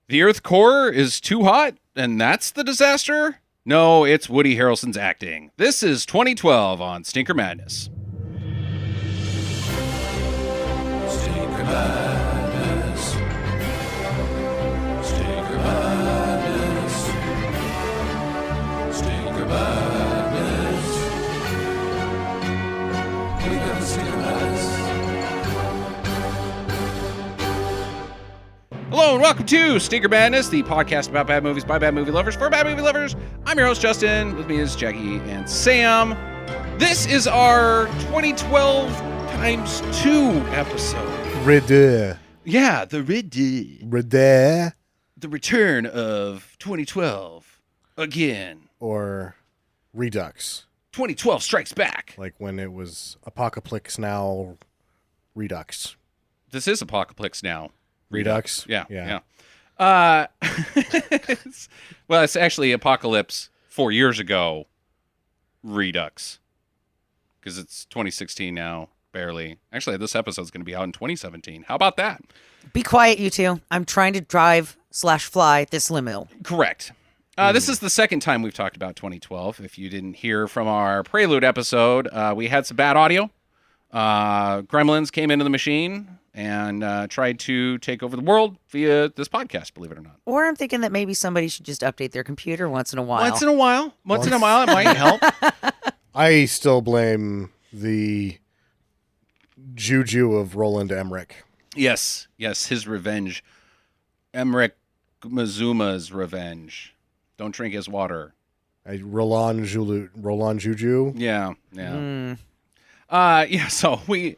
The Earth core is too hot, and that's the disaster? No, it's Woody Harrelson's acting. This is 2012 on Stinker Madness. Stinker Madness. Stinker Madness. Stinker Madness. We got the Stinker Madness. Hello and welcome to Stinker Madness, the podcast about bad movies by bad movie lovers for bad movie lovers. I'm your host, Justin. With me is Jackie and Sam. This is our 2012 times 2 episode. Redder. Yeah, the Redder. The return of 2012 again. Or Redux. 2012 strikes back. Like when it was Apocalypse Now Redux. This is Apocalypse Now. Redux? Yeah. Well, it's actually Apocalypse 4 years ago Redux. Because it's 2016 now, barely. Actually, this episode's going to be out in 2017. How about that? Be quiet, you two. I'm trying to drive/fly this limo. Correct. This is the second time we've talked about 2012. If you didn't hear from our Prelude episode, we had some bad audio. Gremlins came into the machine and tried to take over the world via this podcast, believe it or not. Or I'm thinking that maybe somebody should just update their computer once in a while. Once in a while, it might help. I still blame the juju of Roland Emmerich. Yes, his revenge. Emmerich Mazuma's revenge. Don't drink his water. Roland Juju. Yeah. So we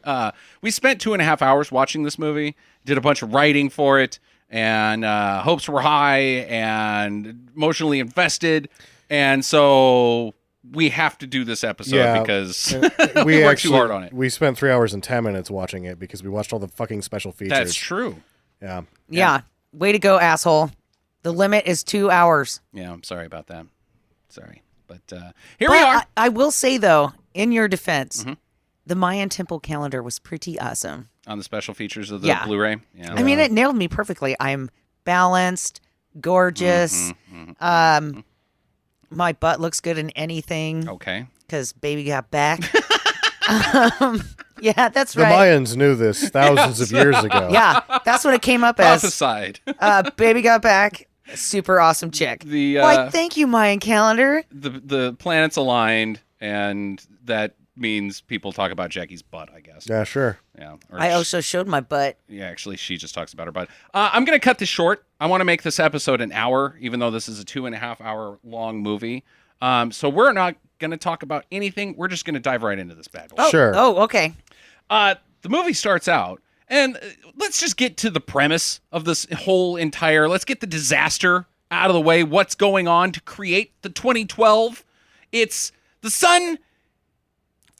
spent 2.5 hours watching this movie, did a bunch of writing for it, and hopes were high and emotionally invested, and so we have to do this episode because we worked too hard on it. We spent 3 hours and 10 minutes watching it because we watched all the fucking special features. That's true. Yeah. Way to go, asshole. The limit is 2 hours. Yeah, I'm sorry about that. Sorry. But here we are. I will say, though, in your defense, the Mayan temple calendar was pretty awesome. On the special features of the Blu-ray? Yeah. I mean, it nailed me perfectly. I'm balanced, gorgeous. My butt looks good in anything. Okay. Because baby got back. Yeah, that's The right. Mayans knew this thousands of years ago. Yeah, that's what it came up as. Prophesied. Baby got back. Super awesome chick. Why, thank you, Mayan calendar. The planets aligned, and that means people talk about Jackie's butt, I guess. Yeah, sure. Yeah. I also showed my butt. Yeah, actually, she just talks about her butt. I'm going to cut this short. I want to make this episode an hour, even though this is a 2.5 hour long movie. So we're not going to talk about anything. We're just going to dive right into this bad boy. Oh, Sure. Oh, okay. The movie starts out, and let's just get to the premise of this whole entire, let's get the disaster out of the way. What's going on to create the 2012? It's the sun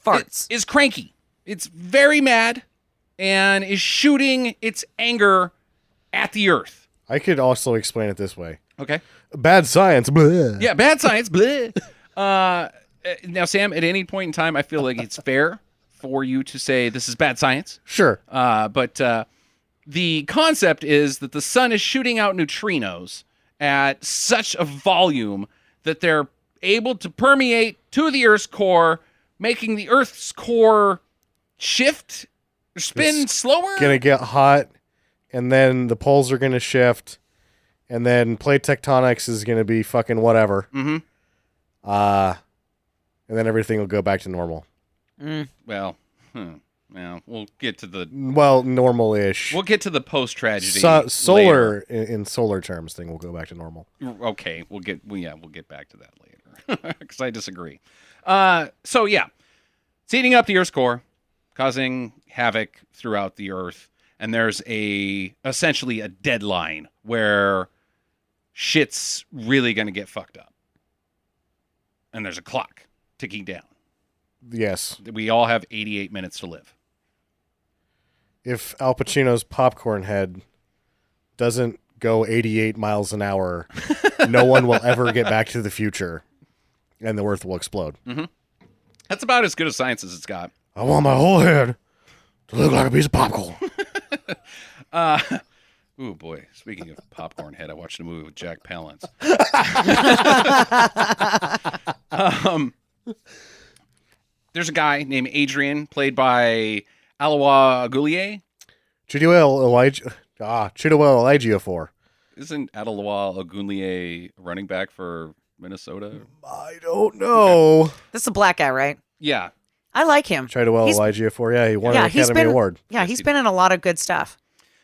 Farts. is cranky. It's very mad and is shooting its anger at the earth. I could also explain it this way. Okay. Bad science. Bleh. Yeah, bad science. Bleh. Now, Sam, at any point in time, I feel like it's fair for you to say this is bad science. Sure. But the concept is that the sun is shooting out neutrinos at such a volume that they're able to permeate to the Earth's core, making the Earth's core shift, spin It's slower. Gonna get hot, and then the poles are gonna shift, and then plate tectonics is gonna be fucking whatever. Mm-hmm. And then everything will go back to normal. Well, we'll get to the Normal-ish. we'll get to the post tragedy. Solar in solar terms, thing will go back to normal. Okay, we'll get back to that later because I disagree. It's eating up the Earth's core, causing havoc throughout the Earth, and there's essentially a deadline where shit's really gonna get fucked up, and there's a clock ticking down. Yes. We all have 88 minutes to live. If Al Pacino's popcorn head doesn't go 88 miles an hour, no one will ever get back to the future, and the Earth will explode. Mm-hmm. That's about as good a science as it's got. I want my whole head to look like a piece of popcorn. Ooh, boy. Speaking of popcorn head, I watched a movie with Jack Palance. There's a guy named Adrian, played by Alawa Agoulier. Chiduel Elijiofor. Isn't Adelawa Agoulier running back for Minnesota? I don't know. This is a black guy, right? Yeah. I like him. Chiduel He's- Elijiofor. Yeah, he won an he's Academy been- Award. Yeah, Yes, he's he been in a lot of good stuff.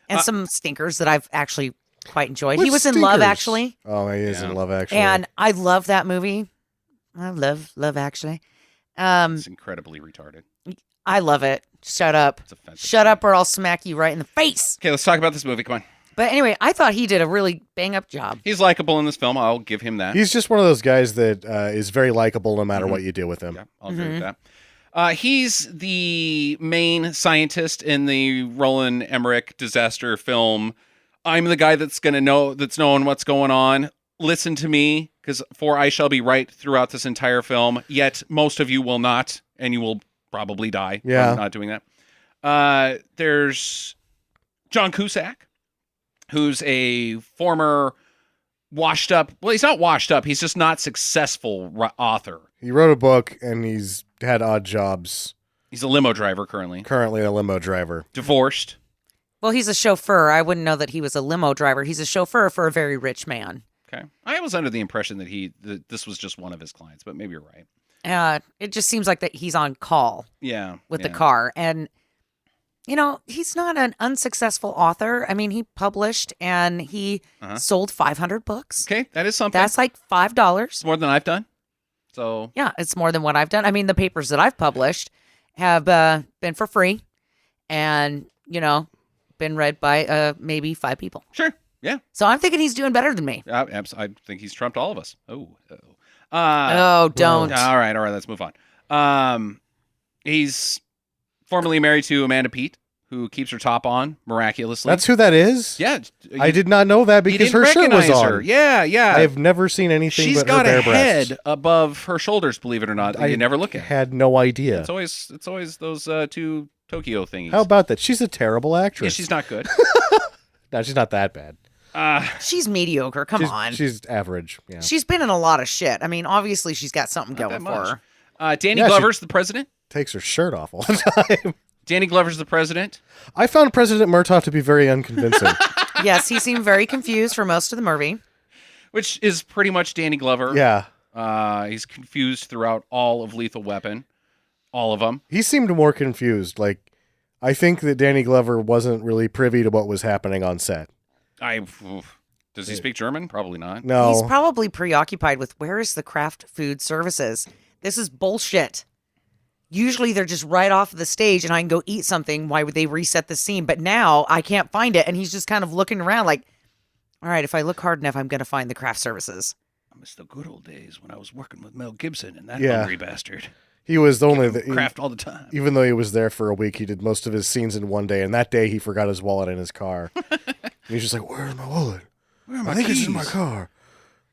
And some stinkers that I've actually quite enjoyed. He What was in Love, stinkers? Actually. Oh, he is Yeah. in Love Actually. And I love that movie. I love Love, Actually. It's incredibly retarded. I love it. Shut up. It's offensive. Shut up or I'll smack you right in the face. Okay, let's talk about this movie. Come on. But anyway, I thought he did a really bang-up job. He's likable in this film. I'll give him that. he's just one of those guys that is very likable no matter what you do with him. Yeah, I'll agree with that. He's the main scientist in the Roland Emmerich disaster film. I'm the guy that's knowing what's going on. Listen to me, for I shall be right throughout this entire film. Yet most of you will not, and you will probably die. Yeah. from not doing that. There's John Cusack, who's a former washed up. Well, he's not washed up. He's just not successful author. He wrote a book and he's had odd jobs. He's a limo driver currently. Currently a limo driver. Divorced. Well, he's a chauffeur. I wouldn't know that he was a limo driver. He's a chauffeur for a very rich man. Okay. I was under the impression that this was just one of his clients, but maybe you're right. It just seems like that he's on call Yeah. with the yeah. car. And, he's not an unsuccessful author. I mean, he published and he sold 500 books. Okay, that is something. That's like $5. It's more than I've done. So Yeah, it's more than what I've done. I mean, the papers that I've published have been for free and, been read by maybe 5 people. sure. Yeah. So I'm thinking he's doing better than me. I think he's trumped all of us. Oh. Oh, don't. All right. Let's move on. He's formerly married to Amanda Peet, who keeps her top on miraculously. That's who that is? yeah. I did not know that You because didn't her shirt was recognize on. her. Yeah. I have never seen anything She's but got her a bare breasts. head above her shoulders. Believe it or not, I you never look at. had no idea. It's always those two Tokyo thingies. How about that? She's a terrible Yeah, actress. she's not good. No, she's not that bad. She's mediocre. Come on. She's average. Yeah. She's been in a lot of shit. I mean, obviously she's got something Not going that for much. her. Danny Yeah, she- Glover's the president. Takes her shirt off all the time. Danny Glover's the president. I found President Murtaugh to be very unconvincing. Yes, he seemed very confused for most of the movie. Which is pretty much Danny Glover. Yeah. He's confused throughout all of Lethal Weapon. All of them. He seemed more confused. Like, I think that Danny Glover wasn't really privy to what was happening on set. Does he speak German? Probably not. No. He's probably preoccupied with where is the craft food services? This is bullshit. Usually they're just right off the stage and I can go eat something. Why would they reset the scene? But now I can't find it. And he's just kind of looking around like, all right, if I look hard enough, I'm going to find the craft services. I miss the good old days when I was working with Mel Gibson and that Yeah. hungry bastard. He was only Craft all the time. even though he was there for a week, he did most of his scenes in one day, and that day he forgot his wallet in his car. And he's just like, "Where's my wallet? Where are my I think keys? it's in my car.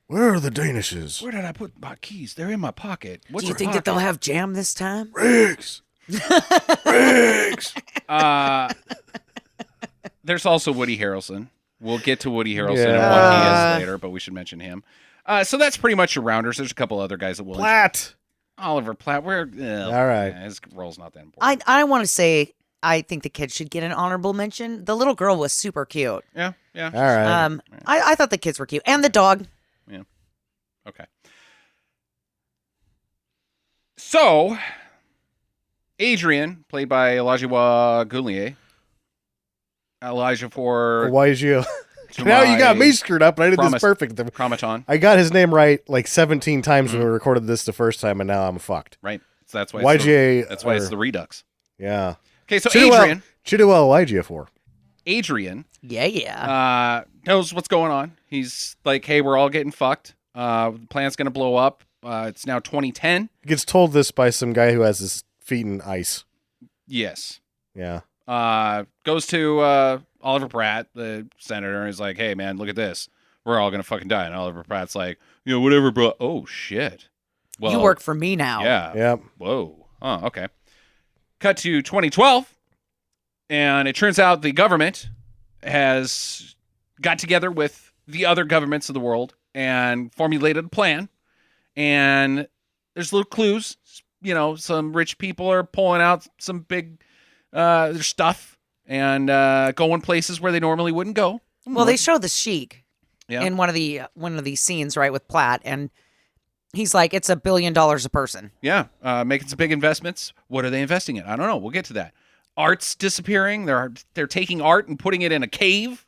Where are the Danishes? Where did I put my keys? They're in my pocket. What's Do you your think that they'll pocket? have jam this time? Riggs, Riggs." There's also Woody Harrelson. We'll get to Woody Harrelson and Yeah. what he is later, but we should mention him. So that's pretty much your rounders. There's a couple other guys that will. Platt. Oliver Platt. All right. His role's not that important. I want to say I think the kid should get an honorable mention. The little girl was super cute. Yeah. All right. I thought the kids were cute. And the dog. Okay. So, Adrian, played by Elijah Goulier. Elijah for Why is you? to Now you got my me screwed up, and I did promise. this perfect. Chromaton. I got his name right like 17 times when we recorded this the first time, and now I'm fucked. Right. So that's why. It's YGA. that's why it's the Redux. Yeah. Okay. So Chiduel Elijiofor. Adrian Yeah. knows what's going on. He's like, hey, we're all getting fucked. The plant's going to blow up. It's now 2010. He gets told this by some guy who has his feet in ice. Yes. Yeah. Goes to Oliver Pratt, the senator, and he's like, hey, man, look at this. We're all going to fucking die. And Oliver Pratt's like, whatever, bro. Oh, shit. Well, you work for me now. Yeah. Yep. Whoa. Oh, okay. Cut to 2012. And it turns out the government has got together with the other governments of the world and formulated a plan. And there's little clues. You know, some rich people are pulling out some big their stuff and going places where they normally wouldn't go. Well, they show the Sheik Yeah. in one of these scenes, right, with Platt, and he's like, it's $1 billion a person. Yeah, making some big investments. What are they investing in? I don't know. We'll get to that. Art's disappearing. They're taking art and putting it in a cave.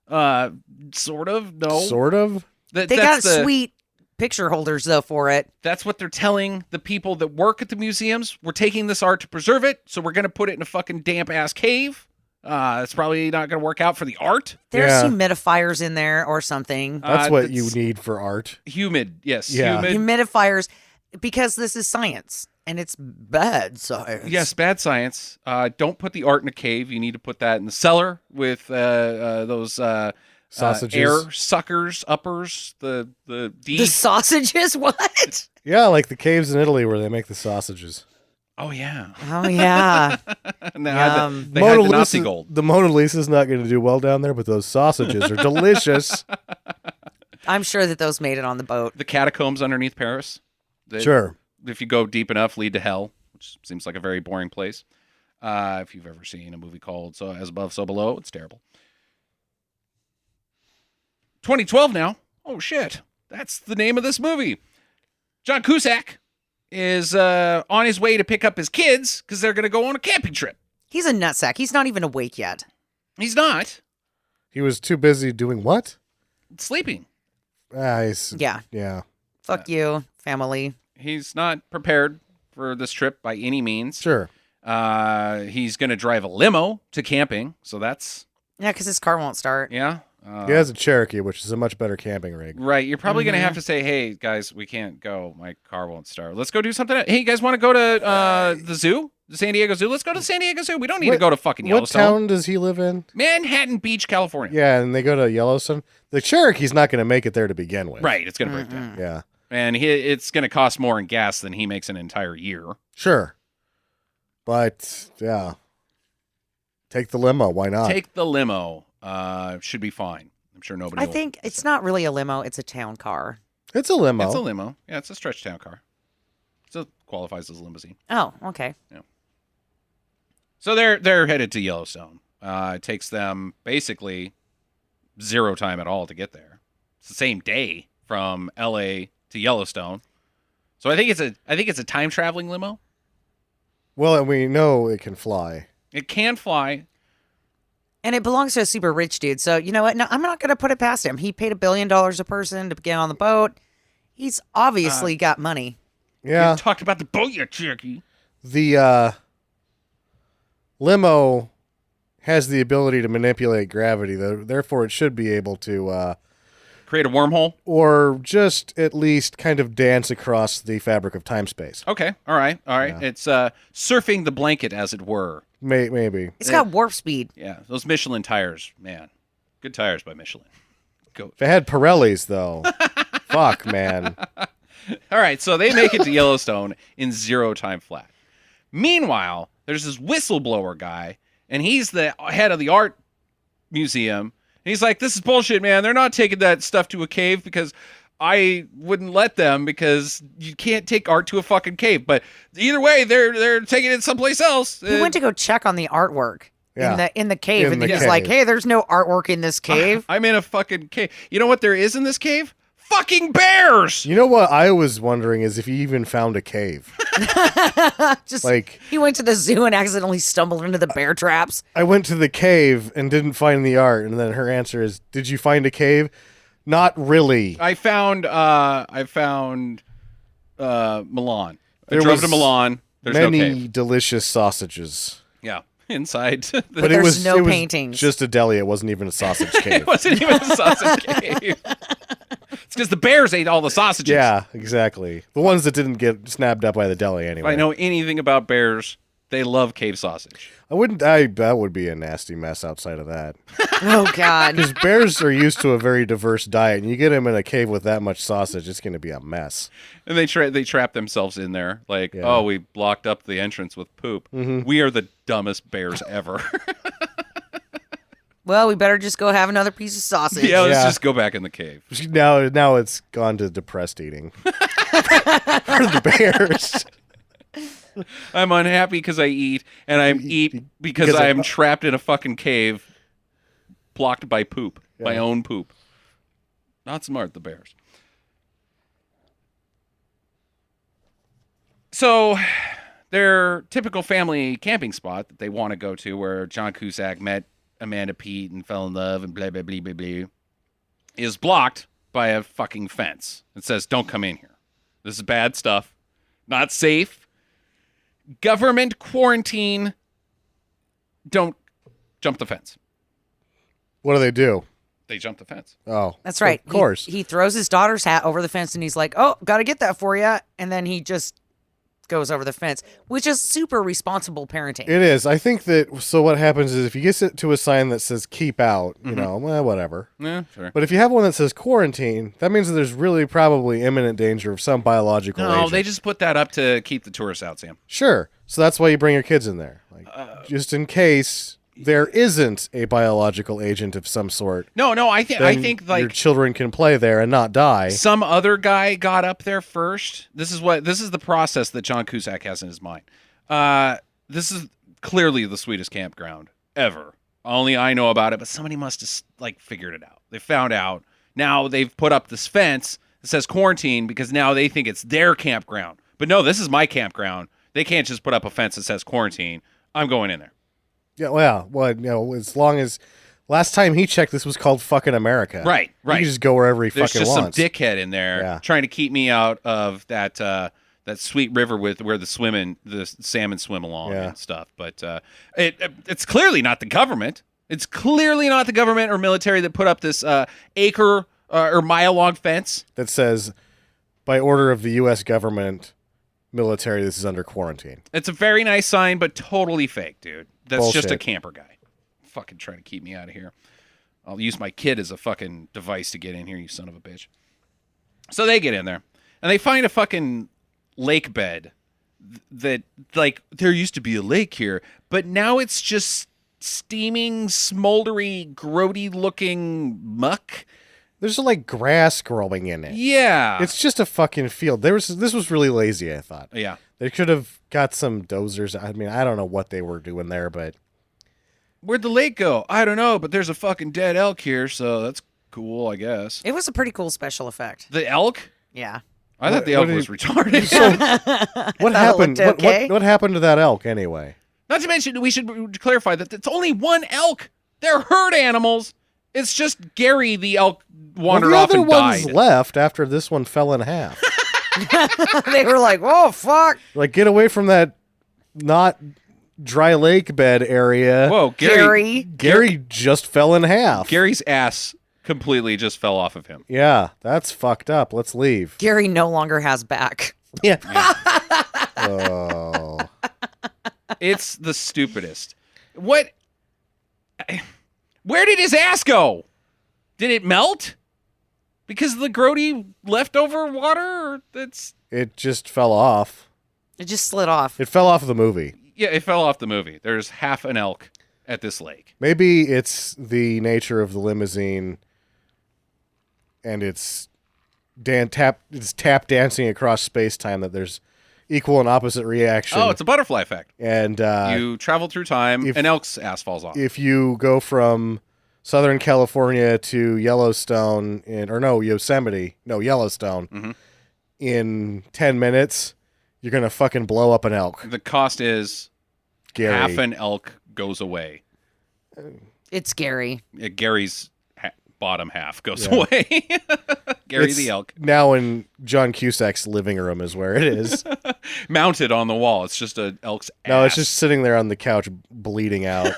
Sort of. No. Sort of. They got sweet picture holders, though, for it. That's what they're telling the people that work at the museums. We're taking this art to preserve it, so we're going to put it in a fucking damp-ass cave. It's probably not going to work out for the art. There's Yeah. humidifiers in there or something. That's what you need for art. Humid, yes. Yeah. Humid. Humidifiers, because this is science, and it's bad science. Yes, bad science. Don't put the art in a cave. You need to put that in the cellar with those Sausages. air suckers, uppers, the The sausages? What? Yeah, like the caves in Italy where they make the sausages. Oh, yeah. Oh, yeah. And they had Yum. the Nazi gold. The Mona Lisa's not going to do well down there, but those sausages are delicious. I'm sure that those made it on the boat. The catacombs underneath Paris. They, Sure. If you go deep enough, lead to hell, which seems like a very boring place. If you've ever seen a movie called So As Above, So Below, it's terrible. 2012 now. Oh, shit. That's the name of this movie. John Cusask is on his way to pick up his kids because they're going to go on a camping trip. He's a nutsack. He's not even awake yet. He's not. He was too busy doing what? Sleeping. Yeah. Yeah. Fuck you, family. He's not prepared for this trip by any means. Sure. He's going to drive a limo to camping, so that's, Yeah, because his car won't start. yeah. He has a Cherokee, which is a much better camping rig. Right. You're probably going to have to say, hey, guys, we can't go. My car won't start. Let's go do something. Hey, you guys want to go to the zoo? The San Diego Zoo? Let's go to the San Diego Zoo. We don't need to go to fucking What Yellowstone. town does he live in? Manhattan Beach, California. Yeah, and they go to Yellowstone. The Cherokee's not going to make it there to begin with. Right. It's going to break down. Yeah. And it's going to cost more in gas than he makes an entire year. Sure. But, yeah. Take the limo. Why not? Take the limo. Should be fine. I'm sure nobody I will. think it's not really a limo. It's a town car. It's a limo. It's a limo. Yeah, it's a stretch town car. So it qualifies as a limousine. Oh, okay. So they're headed to Yellowstone. It takes them basically zero time at all to get there. It's the same day from LA to Yellowstone. So I think it's a time traveling limo. Well, and we know it can fly. It can fly. And it belongs to a super rich dude. So, you know what? No, I'm not going to put it past him. He paid $1 billion a person to get on the boat. He's obviously got money. Yeah. You talked about the boat yet, Cherokee. The limo has the ability to manipulate gravity, therefore it should be able to Create a wormhole. or just at least kind of dance across the fabric of time-space. Okay. All right. Yeah. It's surfing the blanket, as it were. Maybe. It's got warp speed. Yeah. Those Michelin tires, man. Good tires by Michelin. Go. If it had Pirellis, though, fuck, man. All right, so they make it to Yellowstone in zero time flat. Meanwhile, there's this whistleblower guy, and he's the head of the art museum. And he's like, this is bullshit, man. They're not taking that stuff to a cave because I wouldn't let them because you can't take art to a fucking cave. But either way, they're taking it someplace else. He went to go check on the artwork Yeah. in the cave. In And the he's cave. like, hey, there's no artwork in this cave. I'm in a fucking cave. You know what there is in this cave? Fucking bears! You know what I was wondering is if he even found a cave. Just Like, he went to the zoo and accidentally stumbled into the bear traps. I went to the cave and didn't find the art, and then her answer is, did you find a cave? Not really. I found Milan. There I drove was to Milan. There's no Many cave. delicious sausages. Yeah, inside. But there's no it was paintings. just a deli. It wasn't even a sausage It cave. wasn't even a sausage cave. It's because the bears ate all the sausages. Yeah, exactly. The ones that didn't get snapped up by the deli If anyway. I know anything about bears, they love cave sausage. That would be a nasty mess outside of that. Oh, God. Because bears are used to a very diverse diet, and you get them in a cave with that much sausage, it's going to be a mess. And they trap themselves in there. Like, Yeah. oh, we blocked up the entrance with poop. We are the dumbest bears ever. Well, we better just go have another piece of sausage. Yeah, let's Yeah. just go back in the cave. Now it's gone to depressed eating for the bears. I'm unhappy because I eat, and I eat because because I I- am trapped in a fucking cave, blocked by poop, my Yeah. own poop. Not smart, the bears. So, their typical family camping spot that they want to go to, where John Cusack met Amanda Peet and fell in love and blah blah blah blah blah, is blocked by a fucking fence. It says, "Don't come in here. This is bad stuff. Not safe. Government quarantine. Don't jump the fence." What do? They jump the fence. Oh, That's right. Of course. He throws his daughter's hat over the fence and he's like, oh, got to get that for you. And then he just goes over the fence, which is super responsible parenting. It is. I think that. So what happens is if you get it to a sign that says "keep out," you know, well, whatever. Yeah, sure. But if you have one that says "quarantine," that means that there's really probably imminent danger of some biological No, agent. they just put that up to keep the tourists out, Sam. Sure. So that's why you bring your kids in there, like just in case there isn't a biological agent of some sort. No, I think Then your your children can play there and not die. some other guy got up there first. This is the process that John Cusack has in his mind. This is clearly the sweetest campground ever. Only I know about it, but somebody must have figured it out. They found out. Now they've put up this fence that says quarantine because now they think it's their campground. But no, this is my campground. They can't just put up a fence that says quarantine. I'm going in there. Yeah, well, as long as last time he checked, this was called fucking America. Right. He can just go wherever he There's fucking just wants. some dickhead in there Yeah. trying to keep me out of that sweet river where the salmon swim along Yeah. and stuff. But it's clearly not the government. It's clearly not the government or military that put up this acre or mile long fence. That says, by order of the U.S. government, military, this is under quarantine. It's a very nice sign, but totally fake, dude. That's just a Bullshit. camper guy. Fucking trying to keep me out of here. I'll use my kid as a fucking device to get in here, you son of a bitch. So they get in there, and they find a fucking lake bed that, there used to be a lake here, but now it's just steaming, smoldery, grody-looking muck. There's like grass growing in it. Yeah. It's just a fucking field. This was really lazy, I thought. Yeah. They could have got some dozers. I mean, I don't know what they were doing there, but Where'd the lake go? I don't know, but there's a fucking dead elk here, so that's cool, I guess. It was a pretty cool special effect. The elk? Yeah. I thought What- the elk what did was he- retarded. what thought it happened? looked okay. What happened to that elk anyway? Not to mention, we should clarify that it's only one elk. They're herd animals. It's just Gary the elk wandered the off other and ones died. left after this one fell in half. They were like, oh, fuck. Like, get away from that not dry lake bed area. Whoa, Gary. Gary just fell in half. Gary's ass completely just fell off of him. Yeah, that's fucked up. Let's leave. Gary no longer has back. Yeah. Oh. It's the stupidest. What? Where did his ass go? Did it melt? Because of the grody leftover water? Or It just fell off. It just slid off. It fell off of the movie. Yeah, it fell off the movie. There's half an elk at this lake. Maybe it's the nature of the limousine and it's tap dancing across space time that there's equal and opposite reaction. Oh, it's a butterfly effect. and You travel through time, if- an elk's ass falls off. if you go from Southern California to Yellowstone Yellowstone Mm-hmm. in 10 minutes, you're going to fucking blow up an elk. The cost is Gary. half an elk goes away. It's Gary. Gary's bottom half goes Yeah. away. Gary It's the elk. now in John Cusack's living room is where it is. Mounted on the wall. It's just an elk's ass. No, it's just sitting there on the couch bleeding out.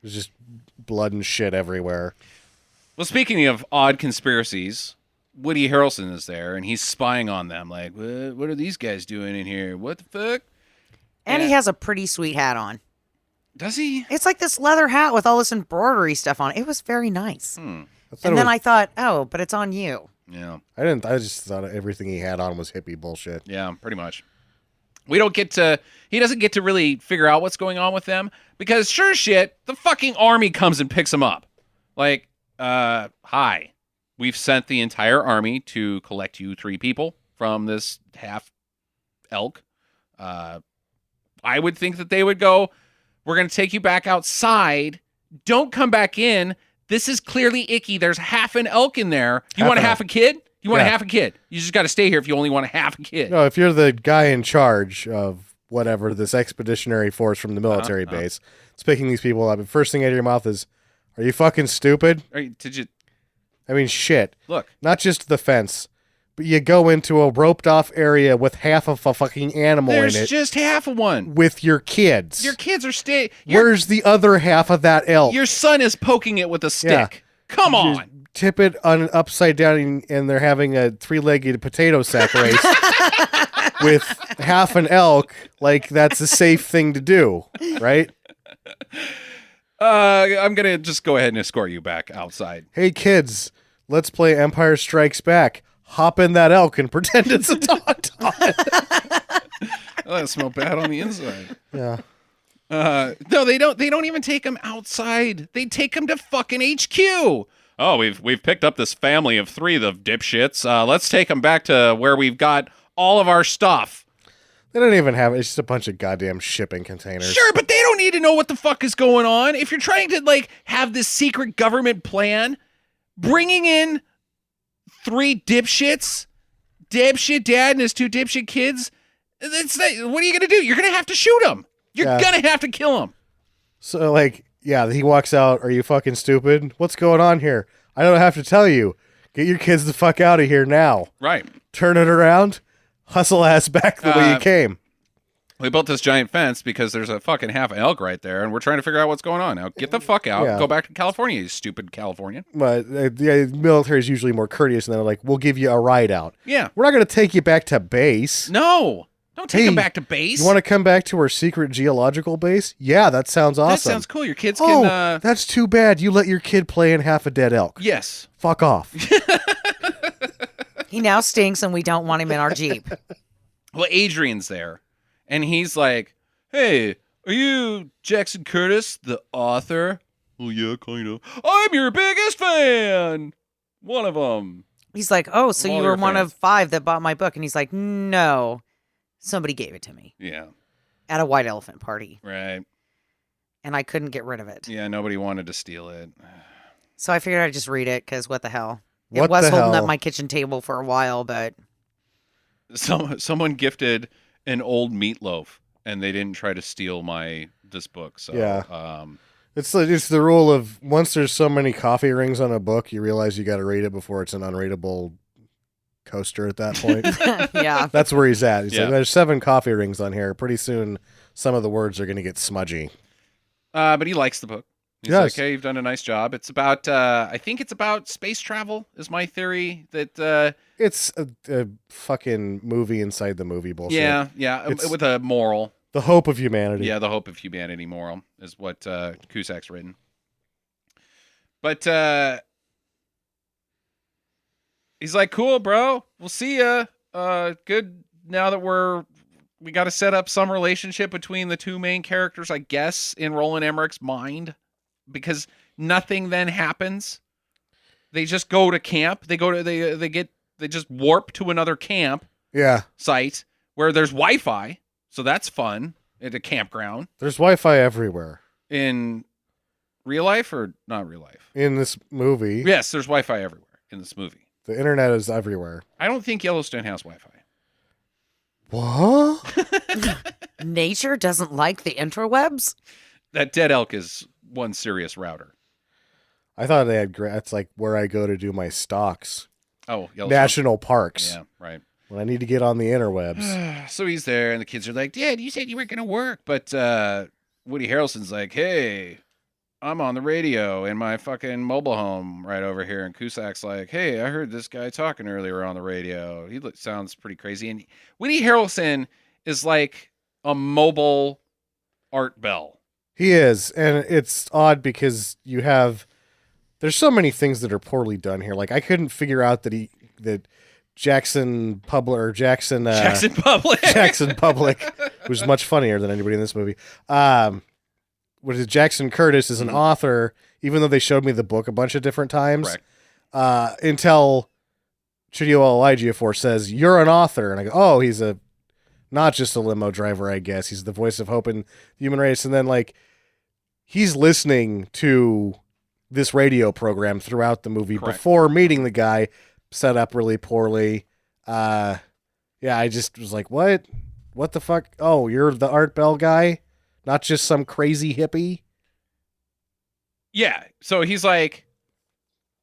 There's just blood and shit everywhere. Well, speaking of odd conspiracies, Woody Harrelson is there, and he's spying on them. Like, what are these guys doing in here? What the fuck? And Yeah. he has a pretty sweet hat on. Does he? It's like this leather hat with all this embroidery stuff on it. It was very nice. I thought And it then was- I thought, oh, but it's on you. Yeah. I just thought everything he had on was hippie bullshit. Yeah, pretty much. We don't get to, he doesn't get to really figure out what's going on with them because sure shit, the fucking army comes and picks him up. Like, hi, we've sent the entire army to collect you 3 people from this half elk. I would think that they would go, we're going to take you back outside. Don't come back in. This is clearly icky. There's half an elk in there. You want a half a kid? You want a half a kid. You just got to stay here if you only want a half a kid. No, if you're the guy in charge of whatever, this expeditionary force from the military base, it's picking these people up. The first thing out of your mouth is, are you fucking stupid? Did you I mean, shit. look? Not just the fence, but you go into a roped off area with half of a fucking animal There's in it just half of one. with your kids. Your kids are staying. Where's the other half of that elk? Your son is poking it with a stick. Yeah. Come You on. tip it on upside down and they're having a 3-legged potato sack race with half an elk. Like, that's a safe thing to do, right? I'm gonna just go ahead and escort you back outside. Hey kids, let's play Empire Strikes Back. Hop in that elk and pretend it's a tauntaun. Oh, that smell bad on the inside. Yeah. No, they don't. They don't even take him outside. They take him to fucking HQ. Oh, we've picked up this family of 3 of dipshits. Let's take them back to where we've got all of our stuff. They don't even have it. It's just a bunch of goddamn shipping containers. Sure, but they don't need to know what the fuck is going on. If you're trying to like have this secret government plan, bringing in 3 dipshits, dipshit dad and his 2 dipshit kids, what are you gonna do? You're gonna have to shoot them. You're gonna have to kill them. So, like, yeah, he walks out. Are you fucking stupid? What's going on here? I don't have to tell you. Get your kids the fuck out of here now. Right. Turn it around. Hustle ass back the way you came. We built this giant fence because there's a fucking half elk right there, and we're trying to figure out what's going on. Now, get the fuck out. Yeah. Go back to California, you stupid Californian. But the military is usually more courteous, and they're like, we'll give you a ride out. Yeah. We're not going to take you back to base. No. Don't take Hey, him back to base. You want to come back to our secret geological base? Yeah, that sounds awesome. That sounds cool. Your kids can... Oh, that's too bad. You let your kid play in half a dead elk. Yes. Fuck off. He now stinks and we don't want him in our Jeep. Well, Adrian's there, and he's like, hey, are you Jackson Curtis, the author? Oh, yeah, kind of. I'm your biggest fan. One of them. He's like, oh, so All you your were one fans. of 5 that bought my book. And he's like, no, somebody gave it to me Yeah, at a white elephant party. right. And I couldn't get rid of it. Yeah, nobody wanted to steal it. So I figured I'd just read it because what the hell? It What was the holding hell? up my kitchen table for a while, but Someone gifted an old meatloaf, and they didn't try to steal this book. So Yeah. It's the rule of once there's so many coffee rings on a book, you realize you got to read it before it's an unreadable coaster at that point. yeah. That's where he's at. He's Yeah. like, there's 7 coffee rings on here. Pretty soon, some of the words are going to get smudgy. But he likes the book. He's Yes. like, hey, you've done a nice job. It's about, I think it's about space travel is my theory. That, It's a fucking movie inside the movie bullshit. yeah, It's- with a moral. The hope of humanity. Yeah, the hope of humanity moral is what Cusack's written. But he's like, cool, bro. We'll see ya. Good. Now that we got to set up some relationship between the 2 main characters, I guess, in Roland Emmerich's mind, because nothing then happens. They just go to camp. They just warp to another camp Yeah. site where there's Wi-Fi. So that's fun at a campground. There's Wi-Fi everywhere In real life or not real life? in this movie. Yes, there's Wi-Fi everywhere in this movie. The internet is everywhere. I don't think Yellowstone has Wi-Fi. What? Nature doesn't like the interwebs. That dead elk is one serious router. I thought they had. That's like where I go to do my stocks. Oh, Yellowstone. National parks. Yeah, right. When I need to get on the interwebs. So he's there, and the kids are like, Dad, you said you weren't going to work. But Woody Harrelson's like, hey, I'm on the radio in my fucking mobile home right over here. And Cusack's like, hey, I heard this guy talking earlier on the radio. He sounds pretty crazy. And Woody Harrelson is like a mobile Art Bell. He is, and it's odd because there's so many things that are poorly done here. Like I couldn't figure out that Jackson Public, Jackson Public. Jackson Public, who's much funnier than anybody in this movie. What is it? Jackson Curtis is an author, even though they showed me the book a bunch of different times. Correct. Until Chidio Ejiofor says, "You're an author," and I go, "Oh, he's not just a limo driver, I guess. He's the voice of hope in the human race." And then like he's listening to this radio program throughout the movie Correct. before meeting the guy, set up really poorly. Yeah, I just was like, what the fuck? Oh, you're the Art Bell guy, not just some crazy hippie. Yeah. So he's like,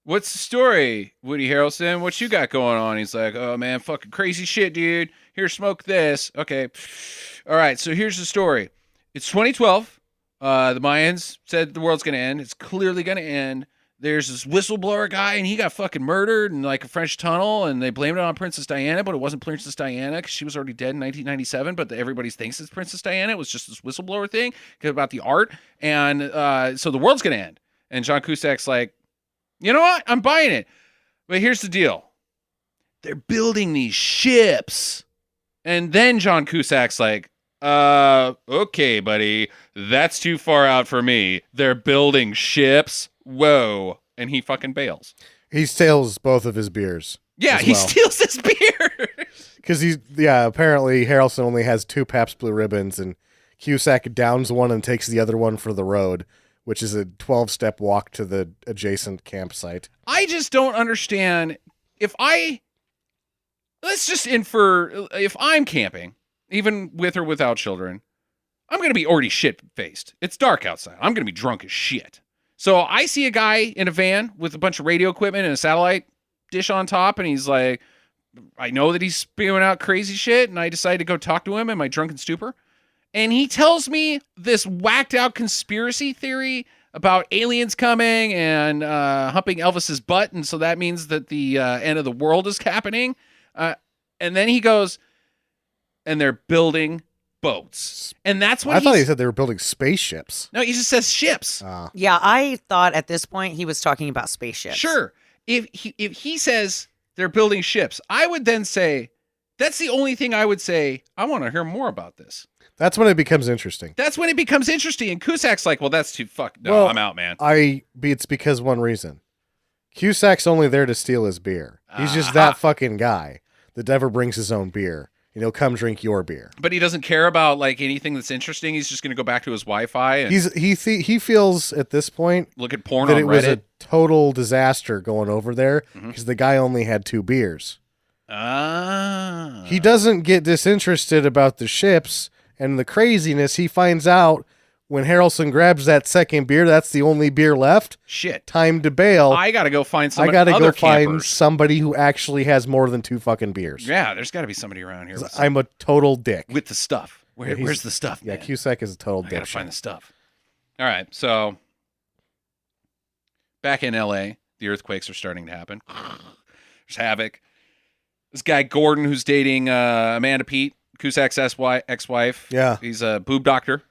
"What's the story, Woody Harrelson? What you got going on?" He's like, "Oh man, fucking crazy shit, dude. Here, smoke this." Okay. All right. So here's the story. It's 2012. The Mayans said the world's going to end. It's clearly going to end. There's this whistleblower guy, and he got fucking murdered in like a French tunnel, and they blamed it on Princess Diana, but it wasn't Princess Diana because she was already dead in 1997, but everybody thinks it's Princess Diana. It was just this whistleblower thing about the art, and so the world's going to end. And John Cusack's like, "You know what? I'm buying it. But here's the deal. They're building these ships." And then John Cusack's like, "Okay, buddy. That's too far out for me. They're building ships. Whoa." And he fucking bails. He steals both of his beers. Yeah, as he well. steals his beer. Because apparently Harrelson only has 2 Pabst Blue Ribbons, and Cusack downs one and takes the other one for the road, which is a 12-step walk to the adjacent campsite. I just don't understand. If I'm camping, even with or without children, I'm going to be already shit-faced. It's dark outside. I'm going to be drunk as shit. So I see a guy in a van with a bunch of radio equipment and a satellite dish on top, and he's like, I know that he's spewing out crazy shit, and I decide to go talk to him in my drunken stupor. And he tells me this whacked out conspiracy theory about aliens coming and humping Elvis's butt, and so that means that the end of the world is happening. And then he goes, and they're building boats. And that's what I thought he said they were building spaceships. No, he just says ships. Yeah, I thought at this point he was talking about spaceships. Sure. If he says they're building ships, I would then say, that's the only thing I would say, I want to hear more about this. That's when it becomes interesting. That's when it becomes interesting. And Cusack's like, well, that's too No, Well, I'm out, man. It's because one reason. Cusack's only there to steal his beer. He's just that fucking guy that never brings his own beer. And he'll come drink your beer. But he doesn't care about like anything that's interesting. He's just going to go back to his Wi-Fi and He feels at this point look at porn that on it was a Reddit. total disaster going over there because the guy only had 2 beers. He doesn't get disinterested about the ships and the craziness. He finds out when Harrelson grabs that second beer, that's the only beer left. Shit. Time to bail. I got to go find some I gotta other go find campers. somebody who actually has more than 2 fucking beers. Yeah, there's got to be somebody around here with, I'm a total dick. with the stuff. Where's the stuff, Yeah, man? Cusack is a total I dick. gotta find the stuff. All right, so back in LA, the earthquakes are starting to happen. There's havoc. This guy Gordon, who's dating Amanda Peet, Cusack's ex-wife. Yeah. He's a boob doctor.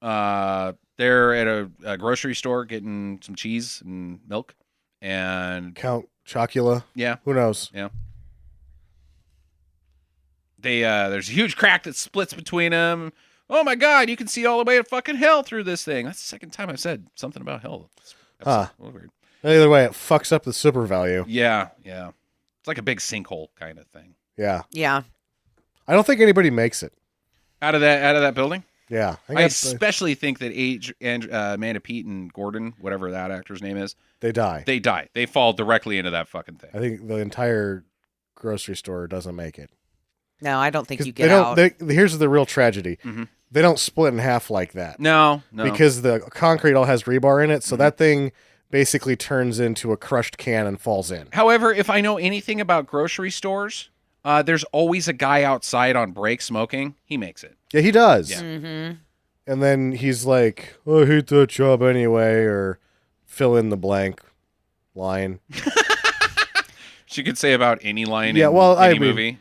They're at a grocery store getting some cheese and milk, and Count Chocula. yeah, Who knows? yeah. There's a huge crack that splits between them. Oh my God, you can see all the way to fucking hell through this thing. That's the second time I've said something about hell. That's a little weird. Either way, it fucks up the super value. Yeah. It's like a big sinkhole kind of thing. Yeah. Yeah. I don't think anybody makes it. Out of that building? Yeah. I especially think that Amanda Peet and Gordon, whatever that actor's name is, they die. they die. They fall directly into that fucking thing. I think the entire grocery store doesn't make it. No, I don't think 'Cause you get out. Here's the real tragedy. Mhm. They don't split in half like that. No. Because the concrete all has rebar in it, so that thing basically turns into a crushed can and falls in. However, if I know anything about grocery stores, there's always a guy outside on break smoking. He makes it. Yeah, he does. Yeah. Mm-hmm. And then he's like, "Oh, I hate that job anyway," or fill in the blank line. She could say about any line Yeah, in well, any I mean- movie.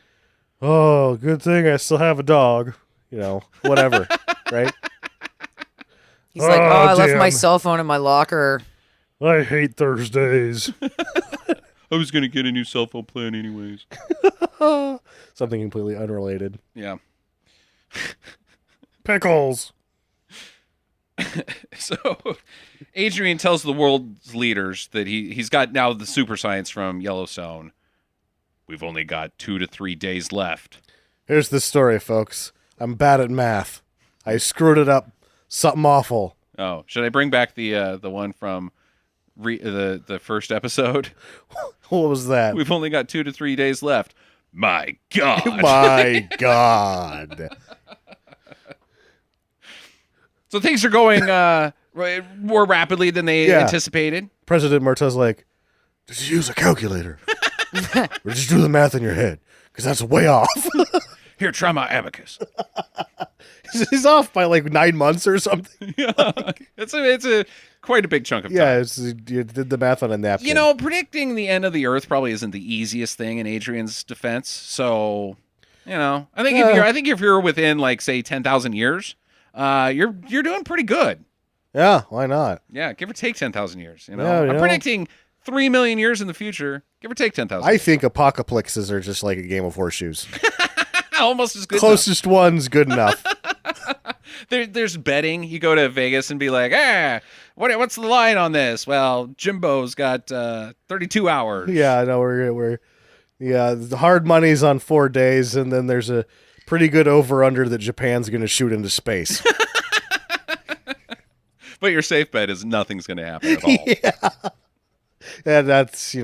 Oh, good thing I still have a dog. You know, whatever, right? He's like, I left damn. my cell phone in my locker. I hate Thursdays. I was going to get a new cell phone plan anyways. Something completely unrelated. Yeah. Pickles. So Adrian tells the world's leaders that he's got now the super science from Yellowstone. We've only got 2 to 3 days left. Here's the story, folks. I'm bad at math. I screwed it up. Something awful. Oh, should I bring back the one from the first episode? What was that? We've only got 2 to 3 days left. My God. My God. So things are going more rapidly than they anticipated. President Martel's like, did you use a calculator? Or did you do the math in your head? Because that's way off. Here, try my abacus. He's off by like 9 months or something. Yeah, it's a quite a big chunk of time. Yeah, you did the math on a napkin. You know, predicting the end of the Earth probably isn't the easiest thing in Adrian's defense. So, you know, I think if you're within like say 10,000 years, you're doing pretty good. Yeah, why not? Yeah, give or take 10,000 years. You know, Yeah, I'm predicting 3 million years in the future. Give or take 10,000. I think apocalypses are just like a game of horseshoes. Almost as good. Closest one's good enough. There's betting. You go to Vegas and be like, what's the line on this? Well, Jimbo's got 32 hours. Yeah, no, the hard money's on 4 days, and then there's a pretty good over-under that Japan's going to shoot into space. But your safe bet is nothing's going to happen at all. Yeah. And that's, you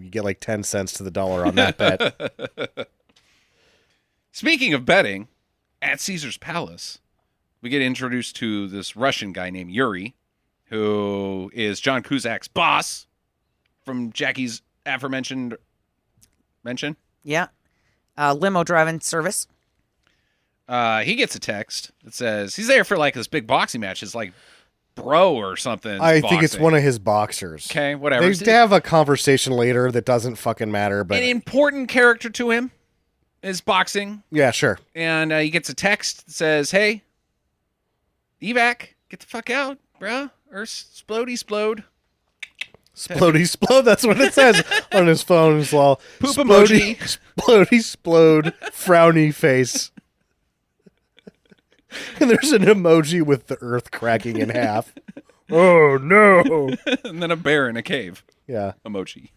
get like 10 cents to the dollar on that bet. Speaking of betting, at Caesar's Palace, we get introduced to this Russian guy named Yuri, who is John Cusack's boss from Jackie's aforementioned mention. Yeah. Limo driving service. He gets a text that says he's there for like this big boxing match. It's like bro or something. I think it's one of his boxers. Okay, whatever. They have a conversation later that doesn't fucking matter. But an important character to him is boxing. Yeah, sure. And he gets a text that says, hey, evac, get the fuck out, bruh. Or splody splode. Splody splode, that's what it says on his phone as well. Poop Splody, emoji. Splody splode, frowny face. And there's an emoji with the earth cracking in half. Oh, no. And then a bear in a cave. Yeah. Emoji.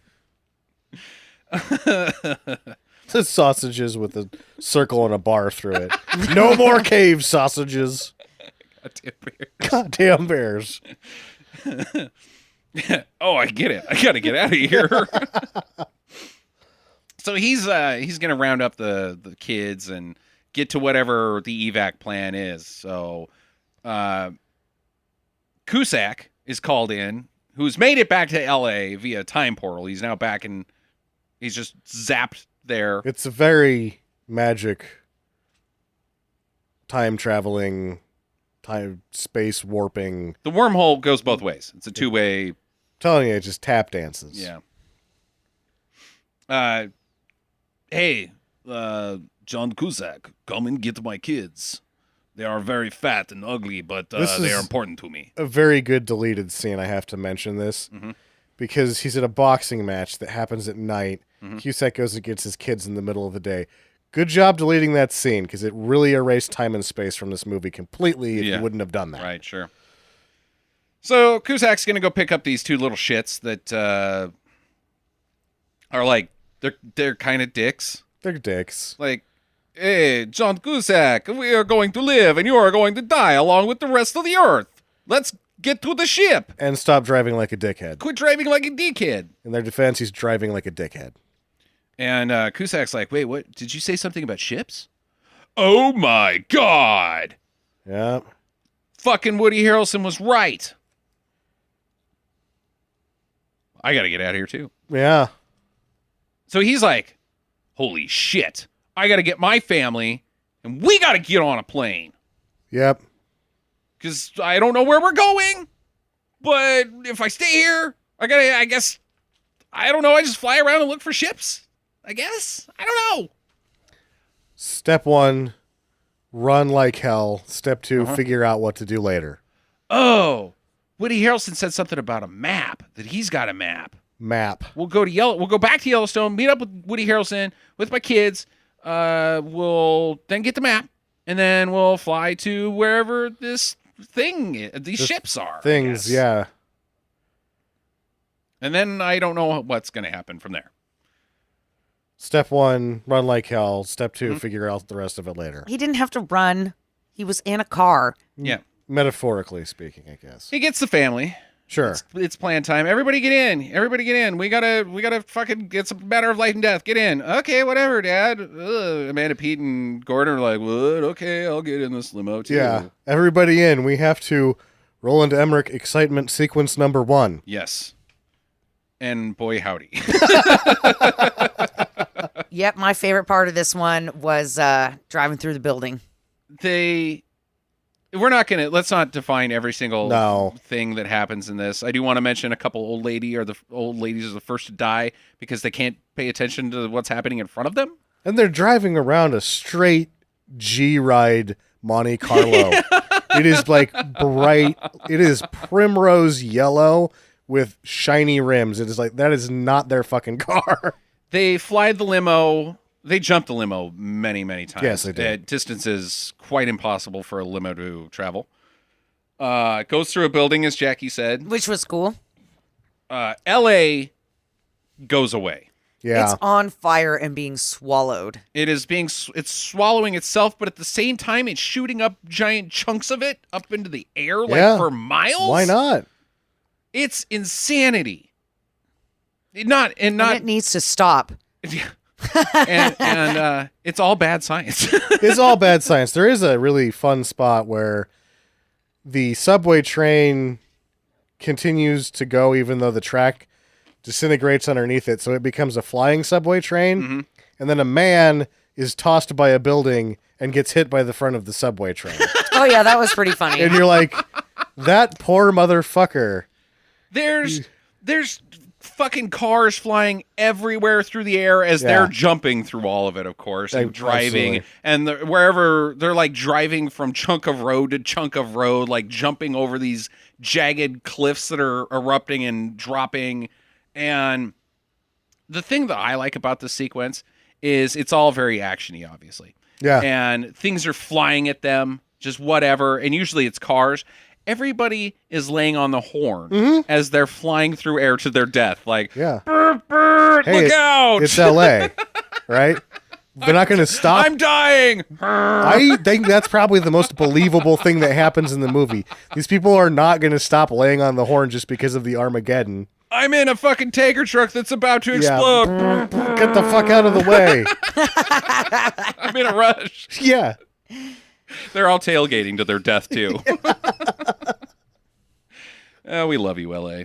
The sausages with a circle and a bar through it. No more cave sausages. Goddamn bears. Oh, I get it. I gotta get out of here. So he's gonna round up the kids and get to whatever the evac plan is. So Cusack is called in, who's made it back to LA via time portal. He's now back in. He's just zapped there. It's a very magic time traveling, time space warping. The wormhole goes both ways. It's a two-way. Telling you, it just tap dances. Yeah. Hey, John Cusack, come and get my kids. They are very fat and ugly, but they are important to me. A very good deleted scene. I have to mention this because he's at a boxing match that happens at night. Cusack goes and gets his kids in the middle of the day. Good job deleting that scene because it really erased time and space from this movie completely if you wouldn't have done that. Right, sure. So Cusack's going to go pick up these two little shits that are like, they're kind of dicks. They're dicks. Like, hey, John Cusack, we are going to live and you are going to die along with the rest of the earth. Let's get to the ship. And stop driving like a dickhead. Quit driving like a dickhead. In their defense, he's driving like a dickhead. And Cusack's like, wait, what? Did you say something about ships? Oh my God. Yeah. Fucking Woody Harrelson was right. I got to get out of here too. Yeah. So he's like, holy shit. I got to get my family and we got to get on a plane. Yep. Because I don't know where we're going. But if I stay here, I don't know. I just fly around and look for ships. I guess. I don't know. Step 1, run like hell. Step 2, figure out what to do later. Oh, Woody Harrelson said something about a map, that he's got a map. Map. We'll go back to Yellowstone, meet up with Woody Harrelson with my kids. We'll then get the map, and then we'll fly to wherever these ships are. I Things, guess. yeah. And then I don't know what's going to happen from there. Step 1, run like hell. Step 2, Mm-hmm. figure out the rest of it later. He didn't have to run. He was in a car. Yeah. Metaphorically speaking, I guess. He gets the family. Sure. It's plan time. Everybody get in. Everybody get in. We gotta fucking, it's a matter of life and death. Get in. Okay, whatever, Dad. Amanda, Pete, and Gordon are like, what? Okay, I'll get in this limo too. Yeah. Everybody in. We have to Roland Emmerich excitement sequence number 1. Yes. And boy, howdy. Yep, my favorite part of this one was driving through the building. Let's not define every single No. thing that happens in this. I do want to mention a couple old ladies are the first to die because they can't pay attention to what's happening in front of them. And they're driving around a straight G-ride Monte Carlo. It is like bright. It is primrose yellow with shiny rims. It is like, that is not their fucking car. They fly the limo. They jumped the limo many, many times. Yes, they did. At distances quite impossible for a limo to travel. It goes through a building, as Jackie said. Which was cool. L.A. goes away. Yeah. It's on fire and being swallowed. It's swallowing itself, but at the same time, it's shooting up giant chunks of it up into the air, like Yeah. for miles. Why not? It's insanity. And it needs to stop. and it's all bad science. It's all bad science. There is a really fun spot where the subway train continues to go even though the track disintegrates underneath it, so it becomes a flying subway train. Mm-hmm. And then a man is tossed by a building and gets hit by the front of the subway train. Oh, yeah, that was pretty funny. And you're like, that poor motherfucker. There's fucking cars flying everywhere through the air as Yeah. they're jumping through all of it, of course, and driving. Absolutely. And wherever they're like driving from chunk of road to chunk of road, like jumping over these jagged cliffs that are erupting and dropping. And the thing that I like about this sequence is it's all very actiony, obviously. Yeah. And things are flying at them, just whatever. And usually it's cars. Everybody is laying on the horn as they're flying through air to their death. Like, Yeah. hey, look out! It's LA, right? They're not going to stop. I'm dying! I think that's probably the most believable thing that happens in the movie. These people are not going to stop laying on the horn just because of the Armageddon. I'm in a fucking tanker truck that's about to explode. Get the fuck out of the way. I'm in a rush. Yeah. They're all tailgating to their death, too. We love you, LA.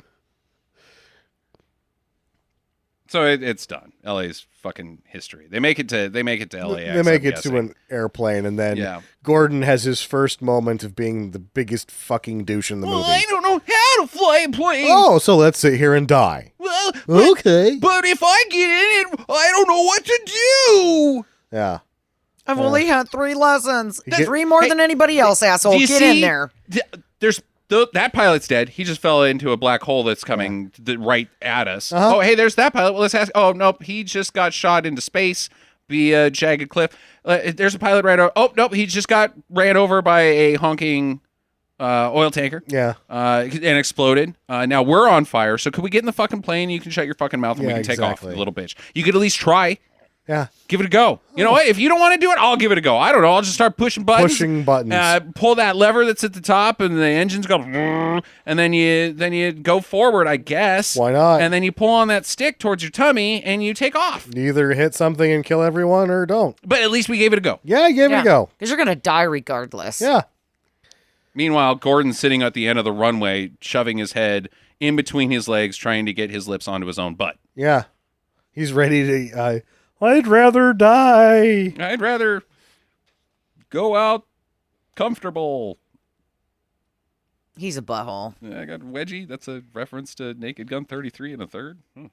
So it's done. LA's fucking history. They make it to LAX. They make I'm it to guessing. an airplane, and then Yeah. Gordon has his first moment of being the biggest fucking douche in the movie. I don't know how to fly a plane. Oh, so let's sit here and die. Well, Okay. but if I get in it, I don't know what to do. Yeah. I've only had 3 lessons. get- 3 more than anybody else, asshole. Do you Get in see- there. That pilot's dead. He just fell into a black hole that's coming right at us. Uh-huh. Oh, hey, there's that pilot. Well, let's ask. Oh, nope. He just got shot into space via jagged cliff. There's a pilot right over. Oh, nope. He just got ran over by a honking oil tanker Yeah. and exploded. Now we're on fire. So could we get in the fucking plane? You can shut your fucking mouth and we Yeah, can take exactly. off, you little bitch. You could at least try. Yeah. Give it a go. You know what? If you don't want to do it, I'll give it a go. I don't know. I'll just start pushing buttons. Pushing buttons. Pull that lever that's at the top, and the engine's go, and then you go forward, I guess. Why not? And then you pull on that stick towards your tummy, and you take off. You either hit something and kill everyone or don't. But at least we gave it a go. Yeah, give it a go. Because you're going to die regardless. Yeah. Meanwhile, Gordon's sitting at the end of the runway, shoving his head in between his legs, trying to get his lips onto his own butt. Yeah. He's ready to... I'd rather die. I'd rather go out comfortable. He's a butthole. I got wedgie. That's a reference to Naked Gun 33 and a third. A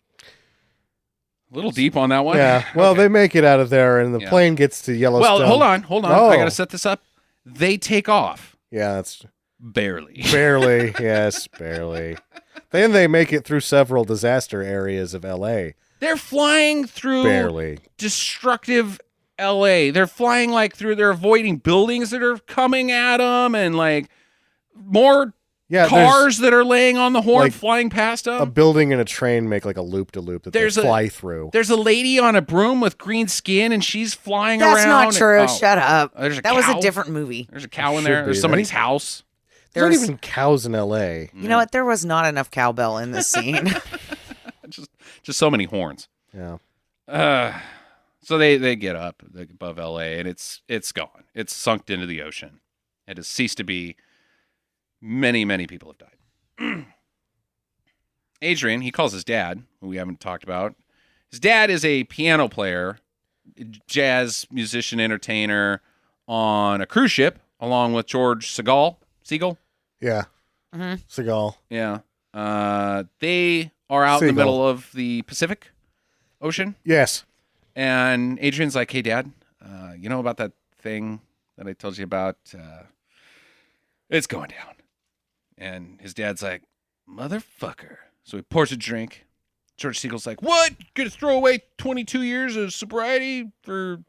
little deep on that one. Yeah. Well, Okay. they make it out of there, and the Yeah. plane gets to Yellowstone. Well, hold on. Oh. I got to set this up. They take off. Yeah, that's Barely. barely. Yes, barely. Then they make it through several disaster areas of L.A. They're flying through Barely. destructive LA. They're flying they're avoiding buildings that are coming at them and more Yeah, cars that are laying on the horn like, flying past them. a building and a train make like a loop-de-loop that There's they a- fly through. There's a lady on a broom with green skin and she's flying That's around. not true. Oh, Shut up. there's a That was cow. a different movie. There's a cow in Should there. be. There's somebody's house. There's not There's- even cows in L.A. You know what? There was not enough cowbell in this scene. Just so many horns. Yeah. So they get up above LA and it's gone. It's sunk into the ocean. It has ceased to be. Many, many people have died. Adrian, he calls his dad, who we haven't talked about. His dad is a piano player, jazz musician, entertainer on a cruise ship, along with George Siegel. Yeah. Mhm. Seagal. Yeah. They are out in the Seagull. middle of the Pacific Ocean. Yes. And Adrian's like, hey, Dad, you know about that thing that I told you about? It's going down. And his dad's like, motherfucker. So he pours a drink. George Siegel's like, what? Gonna throw away 22 years of sobriety for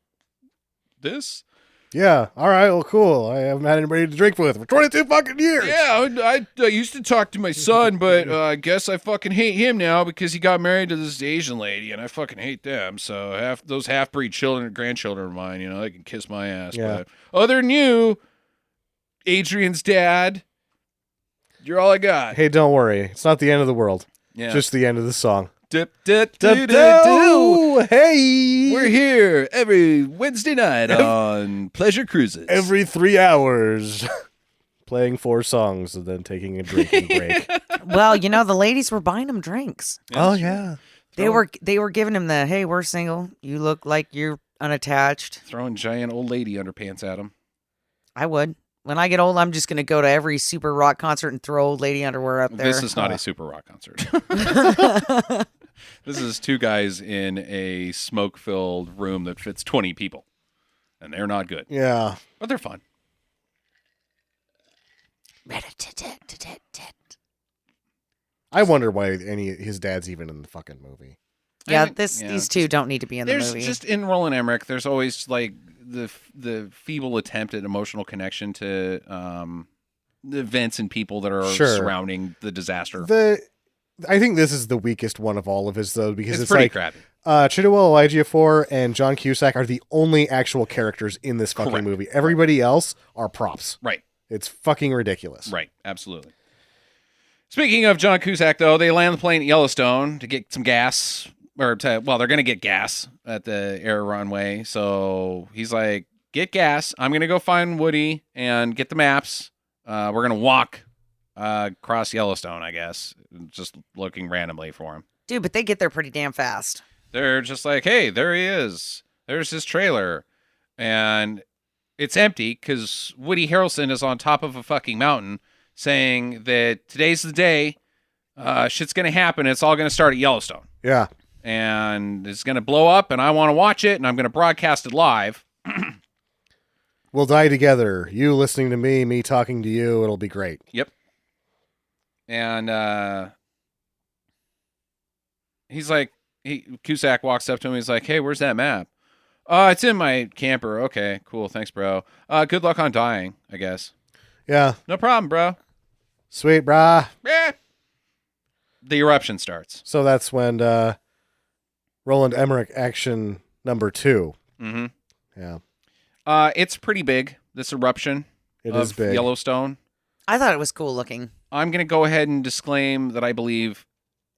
this? Yeah. All right. Well, cool. I haven't had anybody to drink with for 22 fucking years. Yeah, I used to talk to my son, but I guess I fucking hate him now because he got married to this Asian lady, and I fucking hate them. So those half-breed children, grandchildren of mine, they can kiss my ass. Yeah. But other than you, Adrian's dad, you're all I got. Hey, don't worry. It's not the end of the world. Yeah. Just the end of the song. Dip, dip, dip, dip, dip. Oh, hey. We're here every Wednesday night on Pleasure Cruises. every 3 hours playing 4 songs and then taking a drinking break. Well, the ladies were buying him drinks. Oh, yeah. They were giving him the, hey, we're single. You look like you're unattached. Throwing giant old lady underpants at him. I would. When I get old, I'm just going to go to every super rock concert and throw old lady underwear up there. This is not a super rock concert. This is 2 guys in a smoke-filled room that fits 20 people. And they're not good. Yeah. But they're fun. I wonder why his dad's even in the fucking movie. Yeah, I think- these two don't need to be in the There's movie. just in Roland Emmerich, there's always the feeble attempt at emotional connection to the events and people that are Sure. surrounding the disaster. I think this is the weakest one of all of his, though, because It's it's pretty like crappy. Chiwetel Ejiofor and John Cusack are the only actual characters in this fucking Correct. movie. Everybody else are props. Right. It's fucking ridiculous. Right, absolutely. Speaking of John Cusack, though, they land the plane at Yellowstone to get some gas. They're going to get gas at the air runway. So he's like, get gas. I'm going to go find Woody and get the maps. We're going to walk across Yellowstone, I guess, just looking randomly for him. Dude, but they get there pretty damn fast. They're just like, hey, there he is. There's his trailer. And it's empty because Woody Harrelson is on top of a fucking mountain saying that today's the day. Shit's going to happen. It's all going to start at Yellowstone. Yeah. And it's going to blow up, and I want to watch it, and I'm going to broadcast it live. We'll die together. You listening to me talking to you. It'll be great. Yep. And he's like, Cusack walks up to him. He's like, hey, where's that map? It's in my camper. Okay, cool. Thanks, bro. Good luck on dying, I guess. Yeah. No problem, bro. Sweet, brah. Eh. The eruption starts. So that's when Roland Emmerich action number 2. Mm-hmm. Yeah. It's pretty big, this eruption It of is big. Yellowstone. I thought it was cool looking. I'm going to go ahead and disclaim that I believe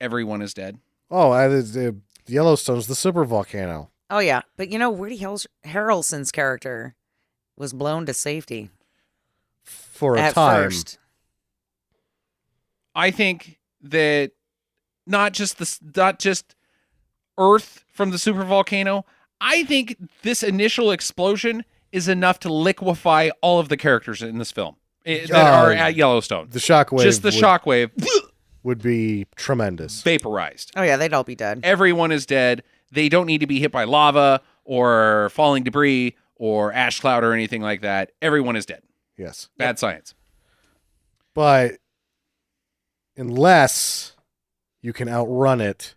everyone is dead. Oh, Yellowstone's the super volcano. Oh, yeah. But Woody Harrelson's character was blown to safety For a at time. first. I think that not just Earth from the supervolcano. I think this initial explosion is enough to liquefy all of the characters in this film that are at Yellowstone. The shockwave. Just the shockwave would be tremendous. vaporized. Oh, yeah. They'd all be dead. Everyone is dead. They don't need to be hit by lava or falling debris or ash cloud or anything like that. Everyone is dead. Yes. Bad science. But unless you can outrun it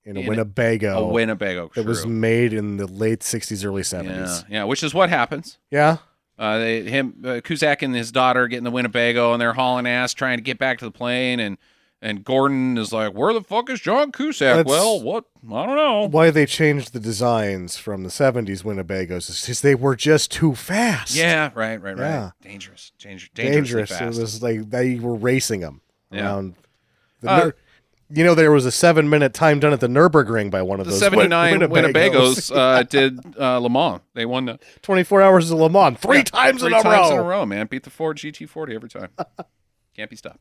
in a In Winnebago. A Winnebago. That was true. made in the late 60s, early 70s. Yeah, which is what happens. Yeah. Cusask and his daughter get in the Winnebago, and they're hauling ass trying to get back to the plane, and Gordon is like, "Where the fuck is John Cusack?" That's- Well, what? I don't know. Why they changed the designs from the 70s Winnebagos is because they were just too fast. Yeah, right. Yeah. Dangerously Dangerous. fast. It was like they were racing them Yeah. around. There was a 7-minute time done at the Nürburgring by one of The those 79 Winnebagos did Le Mans. They won the 24 hours of Le Mans three times in a row. Man. Beat the Ford GT40 every time. Can't be stopped.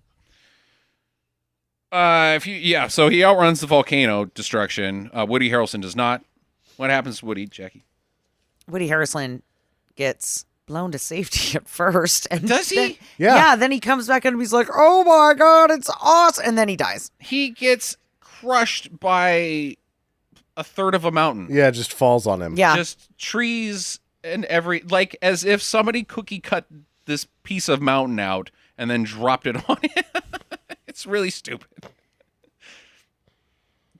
So he outruns the volcano destruction. Woody Harrelson does not. What happens to Woody, Jackie? Woody Harrelson gets blown to safety at first. And Does he? Then, Yeah. Then he comes back and he's like, oh my God, it's awesome. And then he dies. He gets crushed by a third of a mountain. Yeah, it just falls on him. Yeah. Just trees and as if somebody cookie cut this piece of mountain out and then dropped it on him. It's really stupid.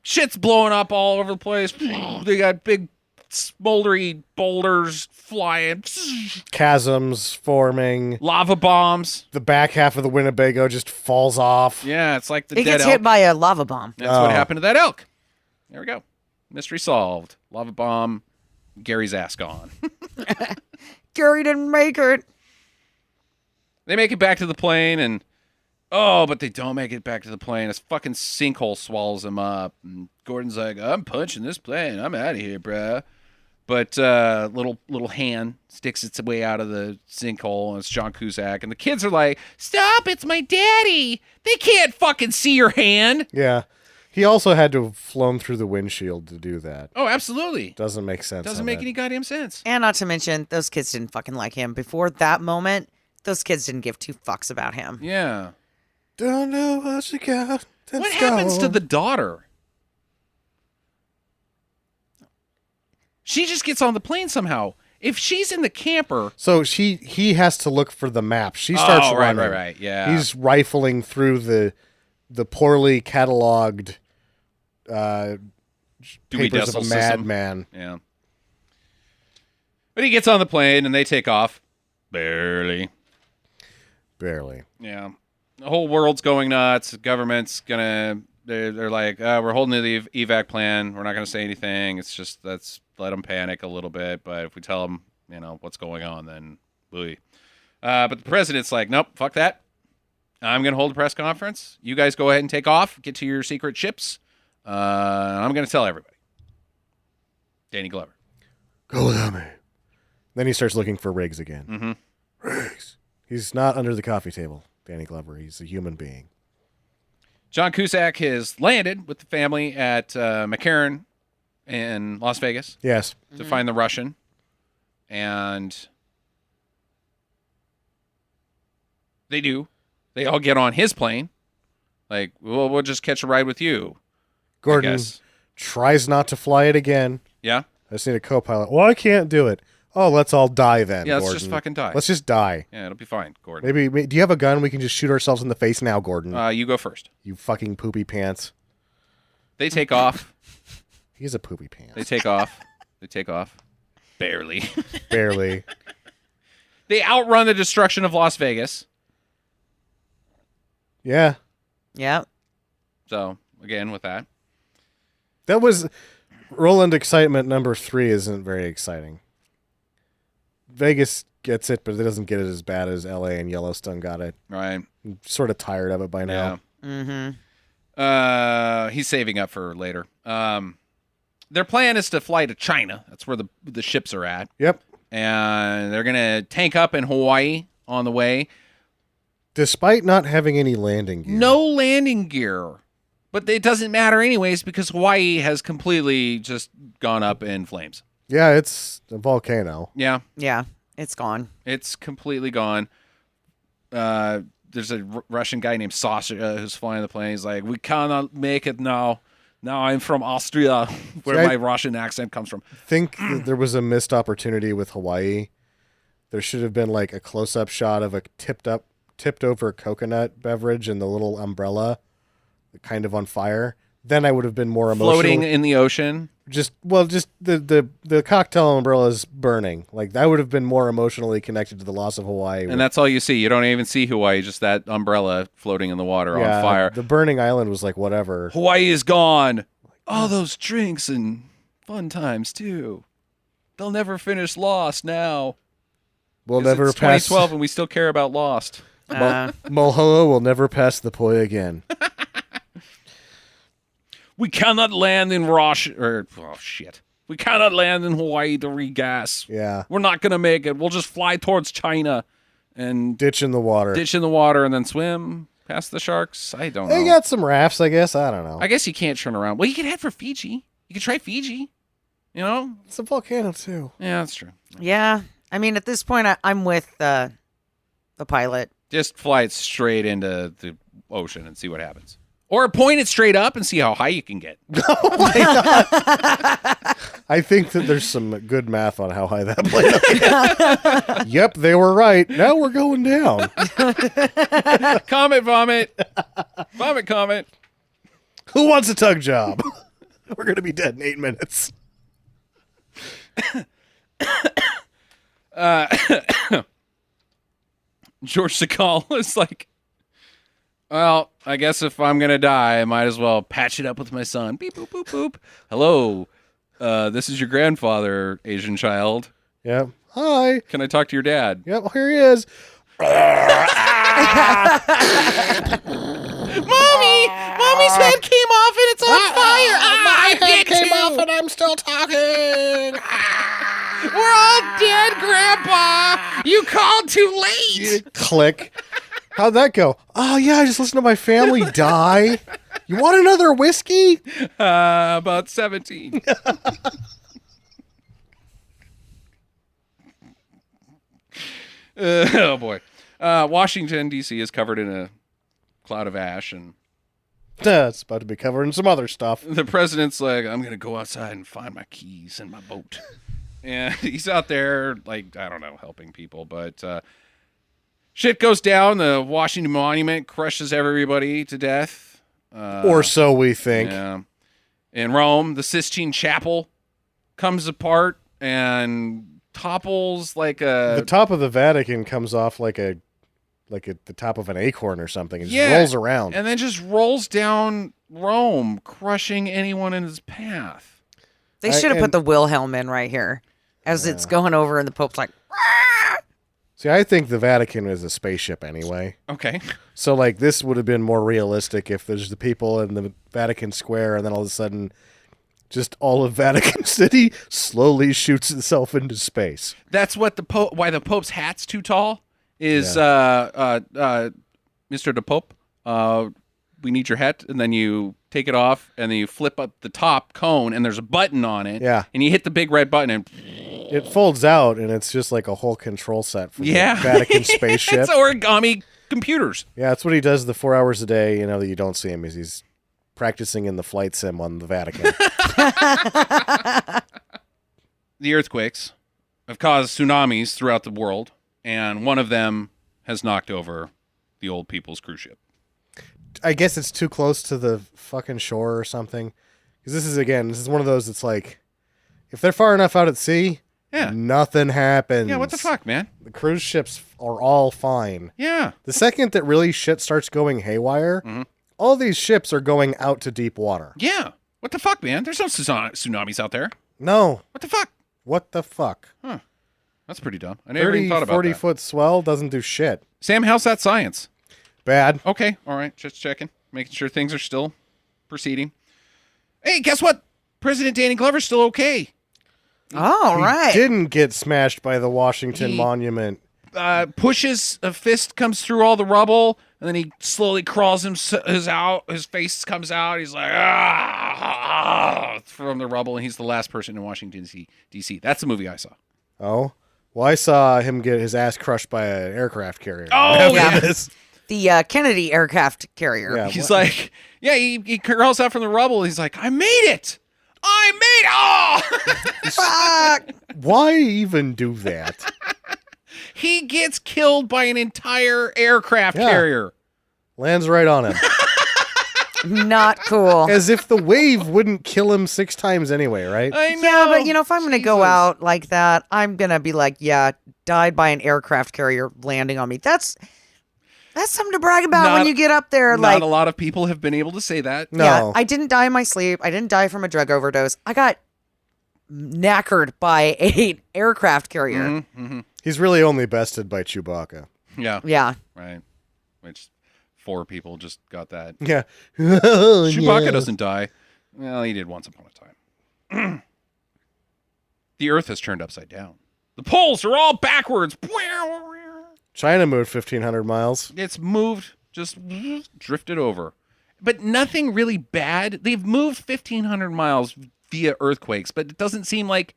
Shit's blowing up all over the place. They got big smoldery boulders flying. Chasms forming. Lava bombs. The back half of the Winnebago just falls off. Yeah, it's like the He dead gets elk. hit by a lava bomb. That's what Oh. happened to that elk. There we go. Mystery solved. Lava bomb. Gary's ass gone. Gary didn't make it. They make it back to the plane, but they don't make it back to the plane. This fucking sinkhole swallows them up. And Gordon's like, I'm punching this plane. I'm out of here, bruh. But little hand sticks its way out of the sinkhole, and it's John Cusack. And the kids are like, stop, it's my daddy. They can't fucking see your hand. Yeah. He also had to have flown through the windshield to do that. Oh, absolutely. Doesn't make sense. Doesn't on make that. any goddamn sense. And not to mention, those kids didn't fucking like him. Before that moment, those kids didn't give two fucks about him. Yeah. Don't know what you got. What happens to the daughter? She just gets on the plane somehow. If she's in the camper. So he has to look for the map. She starts running. Right. Yeah. He's rifling through the poorly cataloged Dewey papers Decimal of a System. madman. Yeah. But he gets on the plane and they take off. Barely. Barely. Yeah. The whole world's going nuts. The government's gonna. They're like, we're holding the evac plan. We're not gonna say anything. It's just let's let them panic a little bit. But if we tell them, what's going on, then we. But the president's like, nope, fuck that. I'm gonna hold a press conference. You guys go ahead and take off. Get to your secret ships. I'm gonna tell everybody. Danny Glover. Go without me. Then he starts looking for Riggs again. Mm-hmm. Riggs. He's not under the coffee table, Danny Glover. He's a human being. John Cusack has landed with the family at McCarran in Las Vegas Yes. to find the Russian. And they do. They all get on his plane. Like, well, we'll just catch a ride with you. Gordon I guess. tries not to fly it again. Yeah? I just need a co-pilot. Well, I can't do it. Oh, let's all die then, Yeah, let's Gordon. just fucking die. Let's just die. Yeah, it'll be fine, Gordon. Maybe, do you have a gun? We can just shoot ourselves in the face now, Gordon. You go first. You fucking poopy pants. They take off. He's a poopy pants. They take off. They take off. Barely. Barely. They outrun the destruction of Las Vegas. Yeah. Yeah. So, again, with that. That was Roland excitement number 3 isn't very exciting. Vegas gets it, but it doesn't get it as bad as LA and Yellowstone got it. Right. I'm sort of tired of it by now. Yeah. Mm-hmm. He's saving up for later. Their plan is to fly to China. That's where the ships are at. Yep. And they're going to tank up in Hawaii on the way. Despite not having any landing gear. No landing gear. But it doesn't matter anyways because Hawaii has completely just gone up in flames. Yeah, it's a volcano. Yeah. Yeah. It's gone. It's completely gone. There's a Russian guy named Sasha who's flying the plane. He's like, we cannot make it now. Now I'm from Austria, where See, my Russian accent comes from. I think that there was a missed opportunity with Hawaii. There should have been like a close-up shot of a tipped over coconut beverage and the little umbrella kind of on fire, then I would have been more Floating emotional. in the ocean. Just the cocktail umbrella is burning. Like I would have been more emotionally connected to the loss of Hawaii. And that's all you see. You don't even see Hawaii, just that umbrella floating in the water on fire. The burning island was like whatever. Hawaii is gone. All those drinks and fun times, too. They'll never finish Lost now. We'll 'Cause never it's pass. 2012 and we still care about Lost. Mulholland will never pass the poi again. We cannot land in We cannot land in Hawaii to regas. Yeah. We're not going to make it. We'll just fly towards China and Ditch in the water. ditch in the water and then swim past the sharks. I don't know. They got some rafts, I guess. I don't know. I guess you can't turn around. Well, you could head for Fiji. You could try Fiji. You know? It's a volcano too. Yeah, that's true. Yeah. I mean, at this point, I'm with the pilot. Just fly it straight into the ocean and see what happens. Or point it straight up and see how high you can get. I think that there's some good math on how high that plane is. Yep, they were right. Now we're going down. Comet vomit. Vomit comet. Who wants a tug job? We're going to be dead in 8 minutes. George Segal is like, well, I guess if I'm going to die, I might as well patch it up with my son. Beep, boop, boop, boop. Hello. This is your grandfather, Asian child. Yep. Hi. Can I talk to your dad? Yep, here he is. Mommy's head came off and it's on fire. My head came off and I'm still talking. We're all dead, Grandpa. You called too late. Click. How'd that go? Oh, yeah, I just listened to my family die. You want another whiskey? About 17. Oh, boy. Washington, D.C. is covered in a cloud of ash, and It's about to be covered in some other stuff. the president's like, I'm going to go outside and find my keys and my boat. And he's out there, like, I don't know, helping people, but shit goes down. The Washington Monument crushes everybody to death. Or so we think. Yeah. In Rome, the Sistine Chapel comes apart and topples like The a... top of the Vatican comes off like at the top of an acorn or something. It just Yeah. rolls around. And then just rolls down Rome, crushing anyone in his path. They should have and- put the Wilhelm in right here as it's going over, and the Pope's like, "Rah!" See, I think the Vatican is a spaceship anyway. Okay. So, like, this would have been more realistic if there's the people in the Vatican Square, and then all of a sudden, just all of Vatican City slowly shoots itself into space. That's what why the Pope's hat's too tall is Mr. the Pope, we need your hat, and then you take it off and then you flip up the top cone and there's a button on it. Yeah. And you hit the big red button and It folds out, and it's just like a whole control set for yeah. the Vatican spaceship. It's origami computers. Yeah, that's what he does the 4 hours a day, that you don't see him, is he's practicing in the flight sim on the Vatican. The earthquakes have caused tsunamis throughout the world, and one of them has knocked over the Old People's cruise ship. I guess it's too close to the fucking shore or something. Because this is one of those that's like, if they're far enough out at sea, Yeah. nothing happens. Yeah, what the fuck, man? The cruise ships are all fine. Yeah. The second that really shit starts going haywire, all these ships are going out to deep water. Yeah. What the fuck, man? There's no tsunamis out there. No. What the fuck? What the fuck? That's pretty dumb. I never 30, even thought about 40 that. foot swell doesn't do shit. Sam, how's that science? Bad. Okay, all right, just checking, making sure things are still proceeding. Hey, guess what? President Danny Glover's still okay. "Oh, right." Didn't get smashed by the Washington He- Monument. Pushes a fist, comes through all the rubble, and then he slowly crawls out. His face comes out. He's like, from the rubble, and he's the last person in Washington, D.C. That's the movie I saw. Oh. Well, I saw him get his ass crushed by an aircraft carrier. Oh, After yeah. this. The Kennedy aircraft carrier. Yeah. He's like, yeah, he crawls out from the rubble. He's like, I made it. Fuck. Why even do that? He gets killed by an entire aircraft Yeah. carrier. Lands right on him. Not cool. As if the wave wouldn't kill him 6 times anyway, right? I know. Yeah, but if I'm going to go Jesus. out like that, I'm going to be like, yeah, died by an aircraft carrier landing on me. That's something to brag about when Not- you get up there. Not a lot of people have been able to say that. No. Yeah, I didn't die in my sleep. I didn't die from a drug overdose. I got knackered by an aircraft carrier. Mm-hmm. He's really only bested by Chewbacca. Yeah. Yeah. Right. Which 4 people just got that. Yeah. Chewbacca doesn't die. Well, he did once upon a time. The Earth has turned upside down. The poles are all backwards. China moved 1,500 miles. It's moved, just drifted over. But nothing really bad. They've moved 1,500 miles via earthquakes, but it doesn't seem like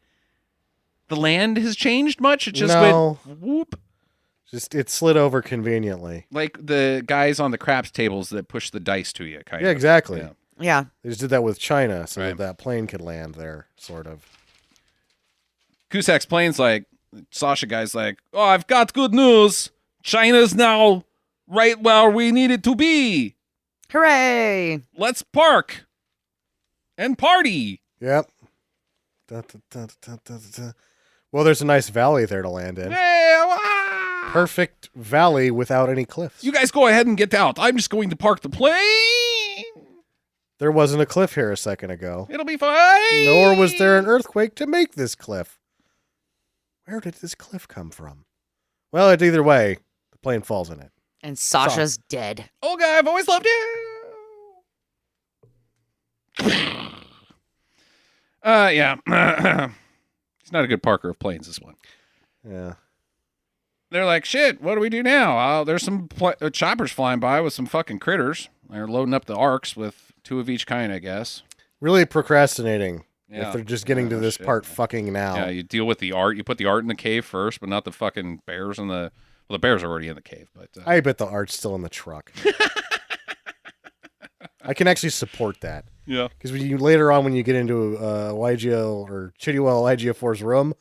the land has changed much. It just No. went whoop. Just it slid over conveniently. Like the guys on the craps tables that push the dice to you, kind Yeah, of. exactly. Yeah. Yeah. They just did that with China so Right. that plane could land there, sort of. Cusack's plane's like, Sasha guy's like, oh, I've got good news. China's now right where we need it to be. Hooray. Let's park and party. Yep. Da, da, da, da, da, da. Well, there's a nice valley there to land in. Hey, ah! Perfect valley without any cliffs. You guys go ahead and get out. I'm just going to park the plane. There wasn't a cliff here a second ago. It'll be fine. Nor was there an earthquake to make this cliff. Where did this cliff come from? Well, either way, the plane falls in it. And Sasha's dead. Olga, I've always loved you. Yeah. He's not a good parker of planes, this one. Yeah. They're like, shit, what do we do now? There's some choppers flying by with some fucking critters. They're loading up the arcs with 2 of each kind, I guess. Really procrastinating. Yeah. If they're just getting to this shit, part man. fucking now. Yeah, you deal with the art. You put the art in the cave first, but not the fucking bears in the... Well, the bears are already in the cave, but... I bet the art's still in the truck. I can actually support that. yeah. Because later on when you get into YGO or Chidwell IG4's room,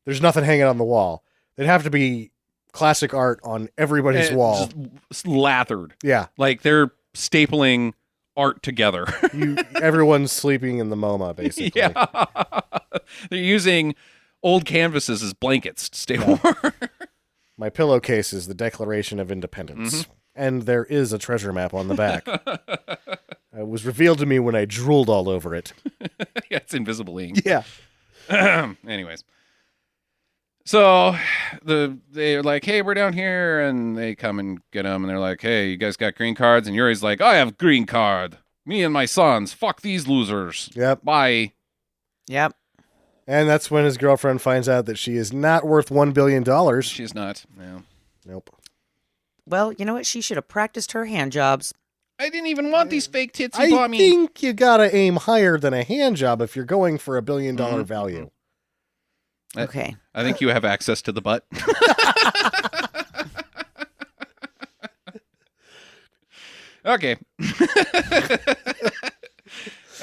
there's nothing hanging on the wall. It'd have to be classic art on everybody's wall. Just lathered. Yeah. Like they're stapling art together. Everyone's sleeping in the MoMA, basically. Yeah. They're using old canvases as blankets to stay warm. My pillowcase is the Declaration of Independence. And there is a treasure map on the back. It was revealed to me when I drooled all over it. Yeah, it's invisible ink. Yeah. Anyways. So they're like, hey, we're down here, and they come and get them, and they're like, hey, you guys got green cards? And Yuri's like, I have green card. Me and my sons. Fuck these losers. Yep. Bye. Yep. And that's when his girlfriend finds out that she is not worth $1 billion. She's not. No. Nope. Well, you know what? She should have practiced her hand jobs. I didn't even want these fake tits I you bought me. think you gotta aim higher than a hand job if you're going for $1 billion value. Okay. I think you have access to the butt. Okay.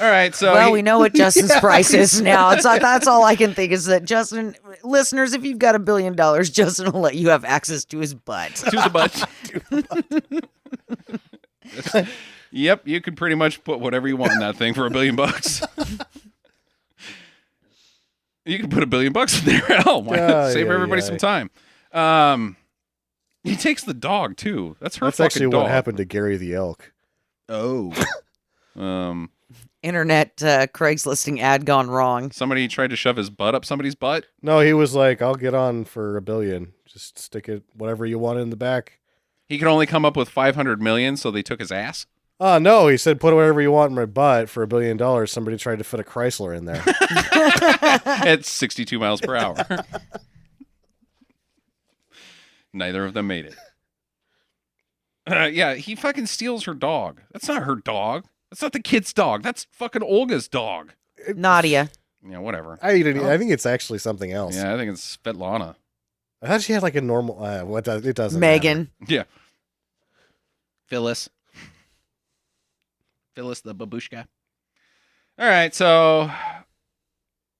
All right. So Well, we know what Justin's price is now. It's like, that's all I can think is that Justin, listeners, if you've got $1 billion, Justin will let you have access to his butt. to the butt. Yep, you can pretty much put whatever you want in that thing for $1 billion. You can put $1 billion in there. Hell, why not? Save everybody some time. He takes the dog too. That's her That's fucking actually dog. what happened to Gary the elk. Oh. Internet Craigslisting ad gone wrong. Somebody tried to shove his butt up somebody's butt. No, he was like, I'll get on for $1 billion. Just stick it whatever you want in the back. He could only come up with 500 million, so they took his ass. Oh, no, he said, put whatever you want in my butt for $1 billion. Somebody tried to fit a Chrysler in there. At 62 miles per hour. Neither of them made it. Yeah, he fucking steals her dog. That's not her dog. That's not the kid's dog. That's fucking Olga's dog. Nadia. Yeah, whatever. I think it's actually something else. Yeah, I think it's Svetlana. I thought she had like a normal, it doesn't Megan. Yeah. Phyllis the babushka. All right, so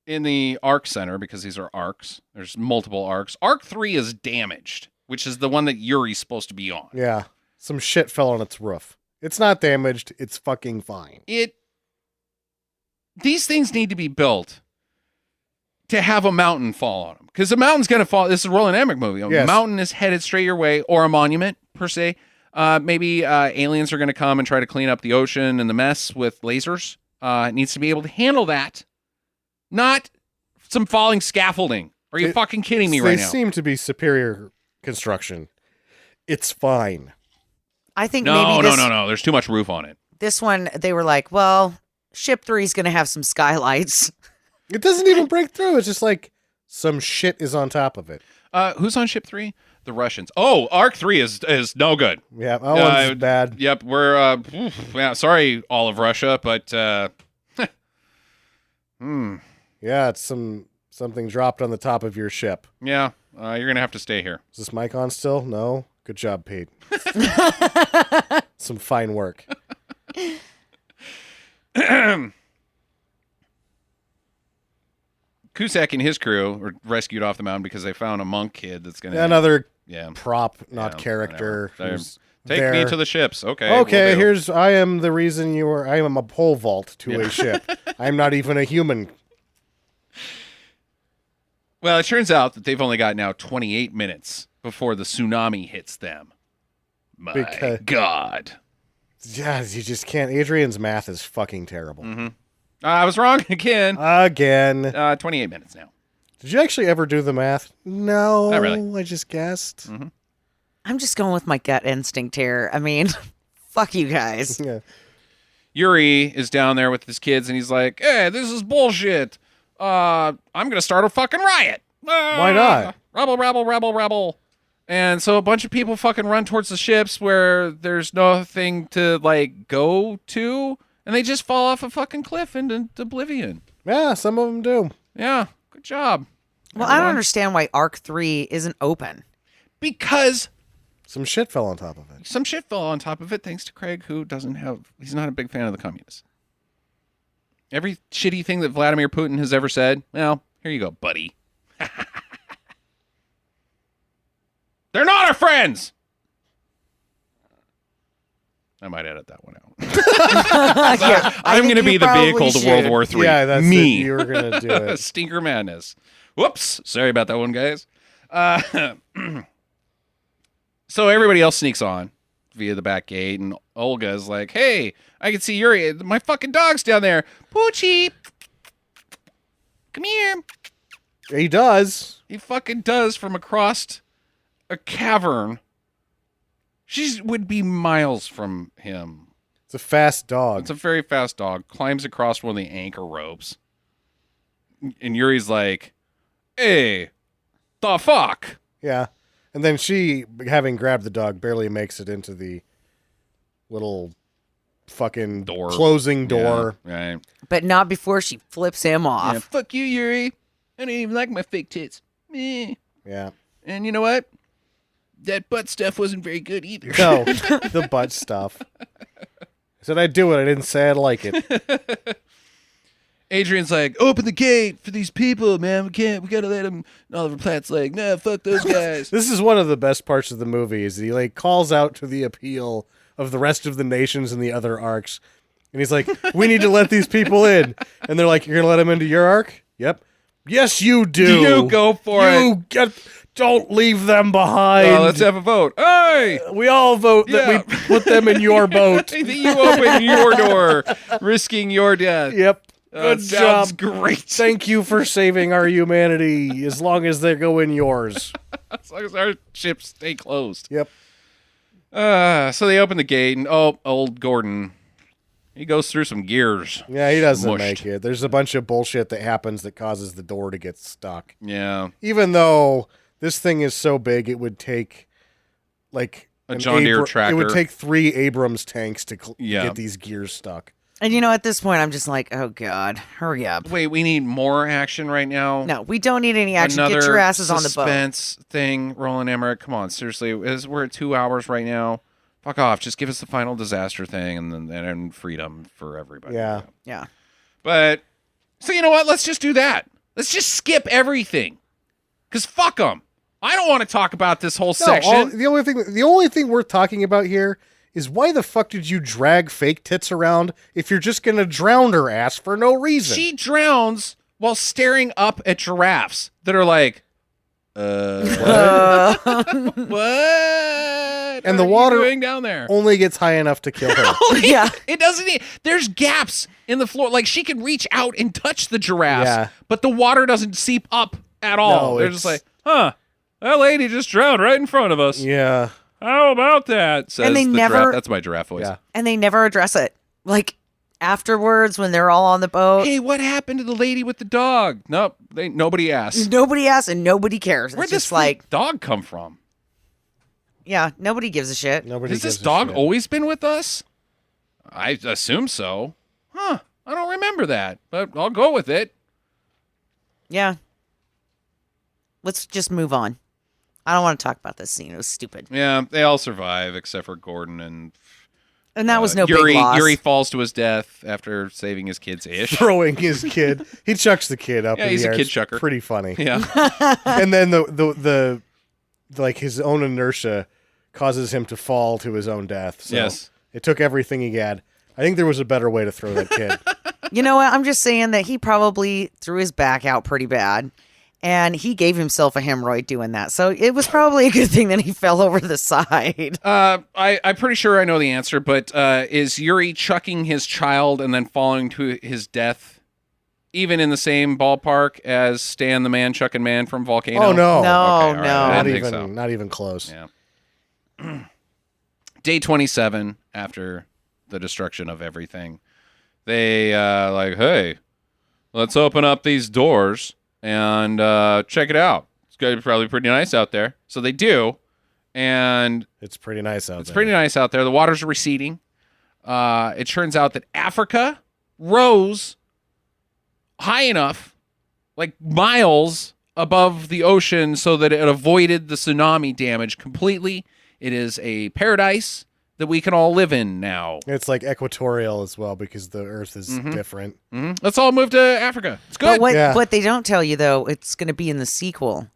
in the Arc Center, because these are arcs, there's multiple arcs. Arc 3 is damaged, which is the one that Yuri's supposed to be on. Yeah. Some shit fell on its roof. It's not damaged. It's fucking fine. These things need to be built to have a mountain fall on them, because the mountain's going to fall. This is a Roland Emmerich movie. A Yes. mountain is headed straight your way, or a monument per se. Maybe aliens are going to come and try to clean up the ocean and the mess with lasers. It needs to be able to handle that, not some falling scaffolding. Are you fucking kidding me right They now? seem to be superior construction. It's fine. I think No. maybe this, There's too much roof on it. this one, they were like, well, ship 3 is going to have some skylights. It doesn't even break through. It's just like some shit is on top of it. Who's on ship 3? The Russians. Oh, Arc 3 is no good. Yeah, that one's bad. Yep, we're yeah, sorry, all of Russia, but Yeah, it's something dropped on the top of your ship. yeah, you're gonna have to stay here. Is this mic on still? No? Good job, Pete. Some fine work. Cusask and his crew were rescued off the mountain because they found a monk kid that's gonna Another yeah. prop, not Yeah, character. whatever. who's Take there. me to the ships. Okay. Okay, will do. I am the reason I am a pole vault to a ship. I'm not even a human. Well, it turns out that they've only got now 28 minutes before the tsunami hits them. My God. Yeah, you just can't. Adrian's math is fucking terrible. I was wrong again. Again. 28 minutes now. Did you actually ever do the math? No. Not really. I just guessed. I'm just going with my gut instinct here. I mean, fuck you guys. Yeah. Yuri is down there with his kids, and he's like, "Hey, this is bullshit. I'm gonna start a fucking riot. Why not? Rebel, rebel, rebel, rebel." And so a bunch of people fucking run towards the ships where there's nothing to like go to, and they just fall off a fucking cliff into oblivion. Yeah, some of them do. Yeah, good job. Well, I don't everyone. understand why Arc 3 isn't open. Because Some shit fell on top of it. some shit fell on top of it, thanks to Craig, who he's not a big fan of the communists. Every shitty thing that Vladimir Putin has ever said, well, here you go, buddy. They're not our friends! I might edit that one out. Yeah, I I'm think going to you be the probably vehicle to should. World War III. Yeah, that's me. it. You were going to do it. Stinker madness. Whoops. Sorry about that one, guys. So everybody else sneaks on via the back gate, and Olga's like, "Hey, I can see Yuri. My fucking dog's down there. Poochie, come here." He does. He fucking does from across a cavern. She would be miles from him. It's a fast dog. It's a very fast dog. Climbs across one of the anchor ropes. And Yuri's like, "Hey, the fuck?" Yeah. And then she, having grabbed the dog, barely makes it into the little fucking Door. closing door. Yeah, right. But not before she flips him off. Yeah, fuck you, Yuri. I don't even like my fake tits. Eh. Yeah. And you know what? That butt stuff wasn't very good either. No, the butt stuff. I said I'd do it. I didn't say I'd like it. Adrian's like, "Open the gate for these people, man. We gotta let them." And Oliver Platt's like, "Nah, fuck those guys." This is one of the best parts of the movie is he like calls out to the appeal of the rest of the nations in the other arcs. And he's like, "We need to let these people in." And they're like, "You're going to let them into your arc?" Yep. Yes, you do. You go for it. Don't leave them behind. Oh, let's have a vote. Hey! We all vote that Yeah. we put them in your boat. I think you open your door, risking your death. Yep. Good Sounds job. great. Thank you for saving our humanity as long as they go in yours. As long as our ships stay closed. Yep. So they open the gate, and old Gordon, he goes through some gears. Yeah, he doesn't Mushed. make it. There's a bunch of bullshit that happens that causes the door to get stuck. Yeah. Even though this thing is so big, it would take like A John Deere It tractor. would take 3 Abrams tanks to Yeah. get these gears stuck. And you know, at this point, I'm just like, oh, God, hurry up. Wait, we need more action right now? No, we don't need any action. Another Get your asses on the boat. suspense thing, Roland Emmerich. Come on, seriously. We're at 2 hours right now. Fuck off. Just give us the final disaster thing and then freedom for everybody. Yeah. Yeah. But, so you know what? Let's just do that. Let's just skip everything. Because fuck them. I don't want to talk about this whole section. The only thing worth talking about here is why the fuck did you drag fake tits around if you're just going to drown her ass for no reason? She drowns while staring up at giraffes that are like, what? And the are you water doing down there? only gets high enough to kill her. Yeah. It doesn't. There's gaps in the floor. Like she can reach out and touch the giraffes, Yeah. but the water doesn't seep up at all. No, They're just like, huh? That lady just drowned right in front of us. Yeah. How about that? Says And they the never- giraffe. That's my giraffe voice. Yeah. And they never address it. Like afterwards when they're all on the boat, Hey, what happened to the lady with the dog? Nope. Nobody asked. nobody asks and nobody cares. Where'd It's this just like, dog come from? yeah, nobody gives a shit. Nobody Has this gives a dog shit. always been with us? I assume so. Huh. I don't remember that, but I'll go with it. Yeah. Let's just move on. I don't want to talk about this scene. It was stupid. Yeah, they all survive except for Gordon and And that was no Yuri. big loss. Yuri falls to his death after saving his kids ish. Throwing his kid. He chucks the kid up Yeah, in he's the a air. kid It's chucker. Pretty funny. Yeah. And then the like his own inertia causes him to fall to his own death. So Yes. it took everything he had. I think there was a better way to throw that kid. You know what? I'm just saying that he probably threw his back out pretty bad. And he gave himself a hemorrhoid doing that. So it was probably a good thing that he fell over the side. I'm pretty sure I know the answer, but is Yuri chucking his child and then falling to his death even in the same ballpark as Stan the Man chucking Man from Volcano? Oh no. No, all right. no. I Not didn't think even so. not even close. Yeah. Day 27 after the destruction of everything. They like, hey, let's open up these doors and check it out. It's going to be probably pretty nice out there. So they do, and It's pretty nice out it's there. pretty nice out there. The water's receding. It turns out that Africa rose high enough, like miles above the ocean, so that it avoided the tsunami damage completely. It is a paradise that we can all live in now. It's like equatorial as well because the Earth is different. Let's all move to Africa. It's good. But Yeah. what they don't tell you, though, it's going to be in the sequel,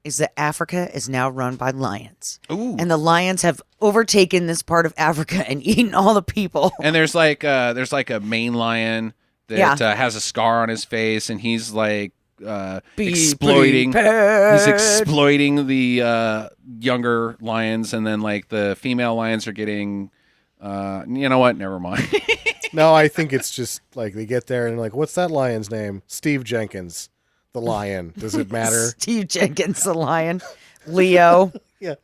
is that Africa is now run by lions. Ooh. And the lions have overtaken this part of Africa and eaten all the people. And there's like a main lion that Yeah. has a scar on his face, and he's like Be exploiting. prepared. He's exploiting the younger lions, and then like the female lions are getting. You know what? Never mind. No, I think it's just like they get there and like, what's that lion's name? Steve Jenkins, the lion. Does it matter? Steve Jenkins, the lion. Leo. Yeah.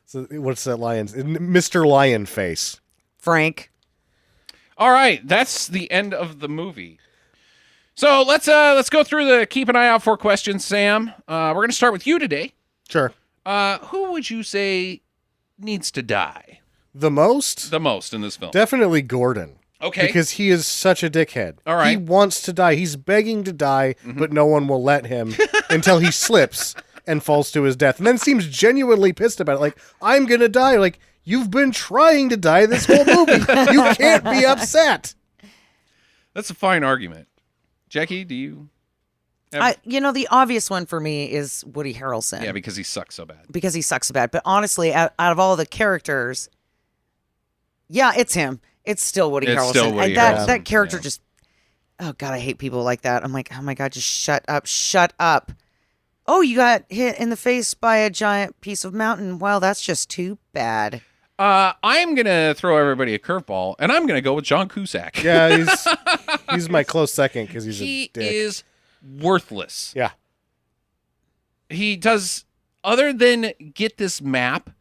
So what's that lion's? Mr. Lion Face. Frank. All right, that's the end of the movie. So let's go through the keep an eye out for questions, Sam. We're gonna start with you today. Sure. Who would you say needs to die The most? the most in this film? Definitely Gordon. Okay. Because he is such a dickhead. All right. He wants to die. He's begging to die, but no one will let him until he slips and falls to his death. And then seems genuinely pissed about it. Like, I'm going to die. Like, you've been trying to die this whole movie. You can't be upset. That's a fine argument. Jackie, do you? have- The obvious one for me is Woody Harrelson. Yeah, because he sucks so bad. Because he sucks so bad. But honestly, out of all the characters, yeah, it's him. It's still Woody It's Harrelson. still Woody and that, Harrelson, that character yeah. just, oh God, I hate people like that. I'm like, oh my God, just shut up. Oh, you got hit in the face by a giant piece of mountain. Well, that's just too bad. I'm gonna throw everybody a curveball, and I'm gonna go with John Cusack. Yeah, he's my close second because he's He a dick. is worthless. Yeah. He does, other than get this map,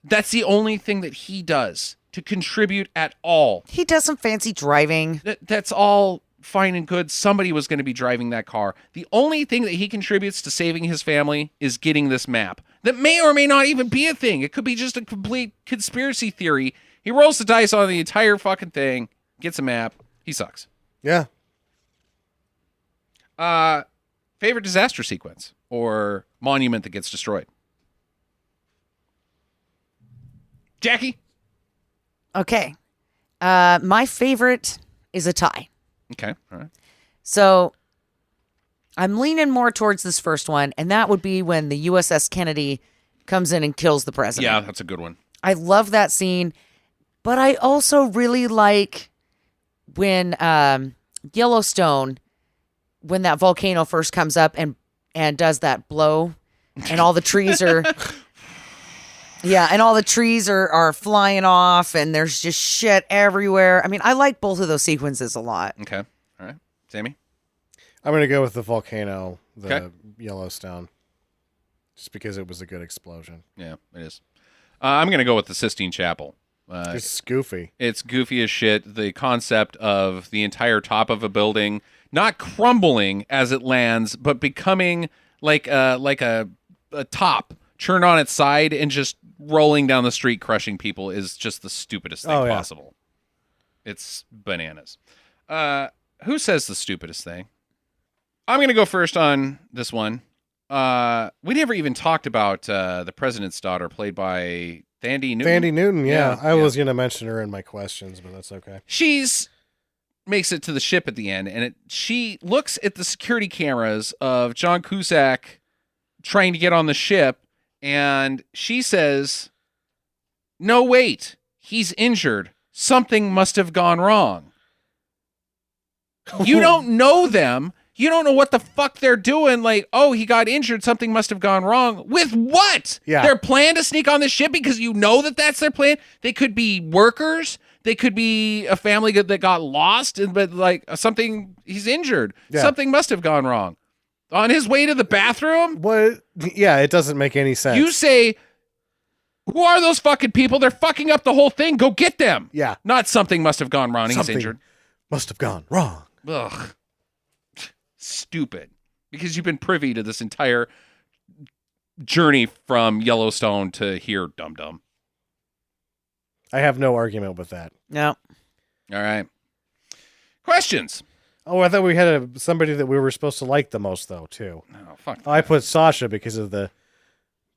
that's the only thing that he does to contribute at all. He does some fancy driving. That's all fine and good. Somebody was going to be driving that car. The only thing that he contributes to saving his family is getting this map. That may or may not even be a thing. It could be just a complete conspiracy theory. He rolls the dice on the entire fucking thing, gets a map. He sucks. Yeah. Favorite disaster sequence or monument that gets destroyed? Jackie? Okay. My favorite is a tie. Okay. All right. So I'm leaning more towards this first one, and that would be when the USS Kennedy comes in and kills the president. Yeah, that's a good one. I love that scene, but I also really like when Yellowstone, when that volcano first comes up and does that blow, and all the trees are, and all the trees are flying off, and there's just shit everywhere. I mean, I like both of those sequences a lot. Okay. All right. Sammy? I'm going to go with the volcano, the Okay. Yellowstone, just because it was a good explosion. Yeah, it is. I'm going to go with the Sistine Chapel. It's goofy. It's goofy as shit. The concept of the entire top of a building not crumbling as it lands, but becoming like a top turned on its side and just rolling down the street, crushing people is just the stupidest thing possible. It's bananas. Who says the stupidest thing? I'm going to go first on this one. We never even talked about the president's daughter, played by Thandie Newton. Thandie Newton, yeah. I yeah. was going to mention her in my questions, but that's okay. She's makes it to the ship at the end, and she looks at the security cameras of John Cusack trying to get on the ship, and she says, "No, wait, he's injured. Something must have gone wrong." You don't know them. You don't know what the fuck they're doing. Like, oh, he got injured. Something must have gone wrong. With what? Yeah. Their plan to sneak on the ship because you know that that's their plan? They could be workers. They could be a family that got lost, but like something, he's injured. Yeah. Something must have gone wrong. On his way to the bathroom, What? Yeah, it doesn't make any sense. you say, who are those fucking people? They're fucking up the whole thing. Go get them. Yeah. Not something must have gone wrong. He's Something injured. must have gone wrong. Ugh. Stupid. Because you've been privy to this entire journey from Yellowstone to here, dum-dum. I have no argument with that. No. All right. Questions? Oh, I thought we had somebody that we were supposed to like the most, though, too. Oh, fuck. I put Sasha because of the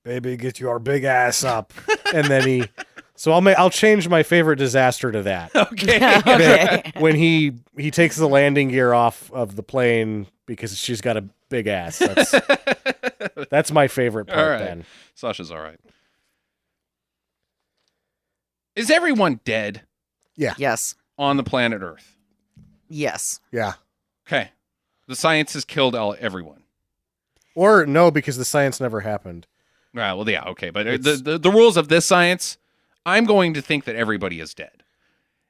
"baby, get your big ass up," and then So I'll change my favorite disaster to that. Okay. Okay. When he takes the landing gear off of the plane because she's got a big ass. That's my favorite part. All right. Then Sasha's all right. Is everyone dead Yes. on the planet Earth? Yes. yeah, Okay. The science has killed everyone. or no, because the science never happened. Right, well, yeah, okay. But the rules of this science, I'm going to think that everybody is dead.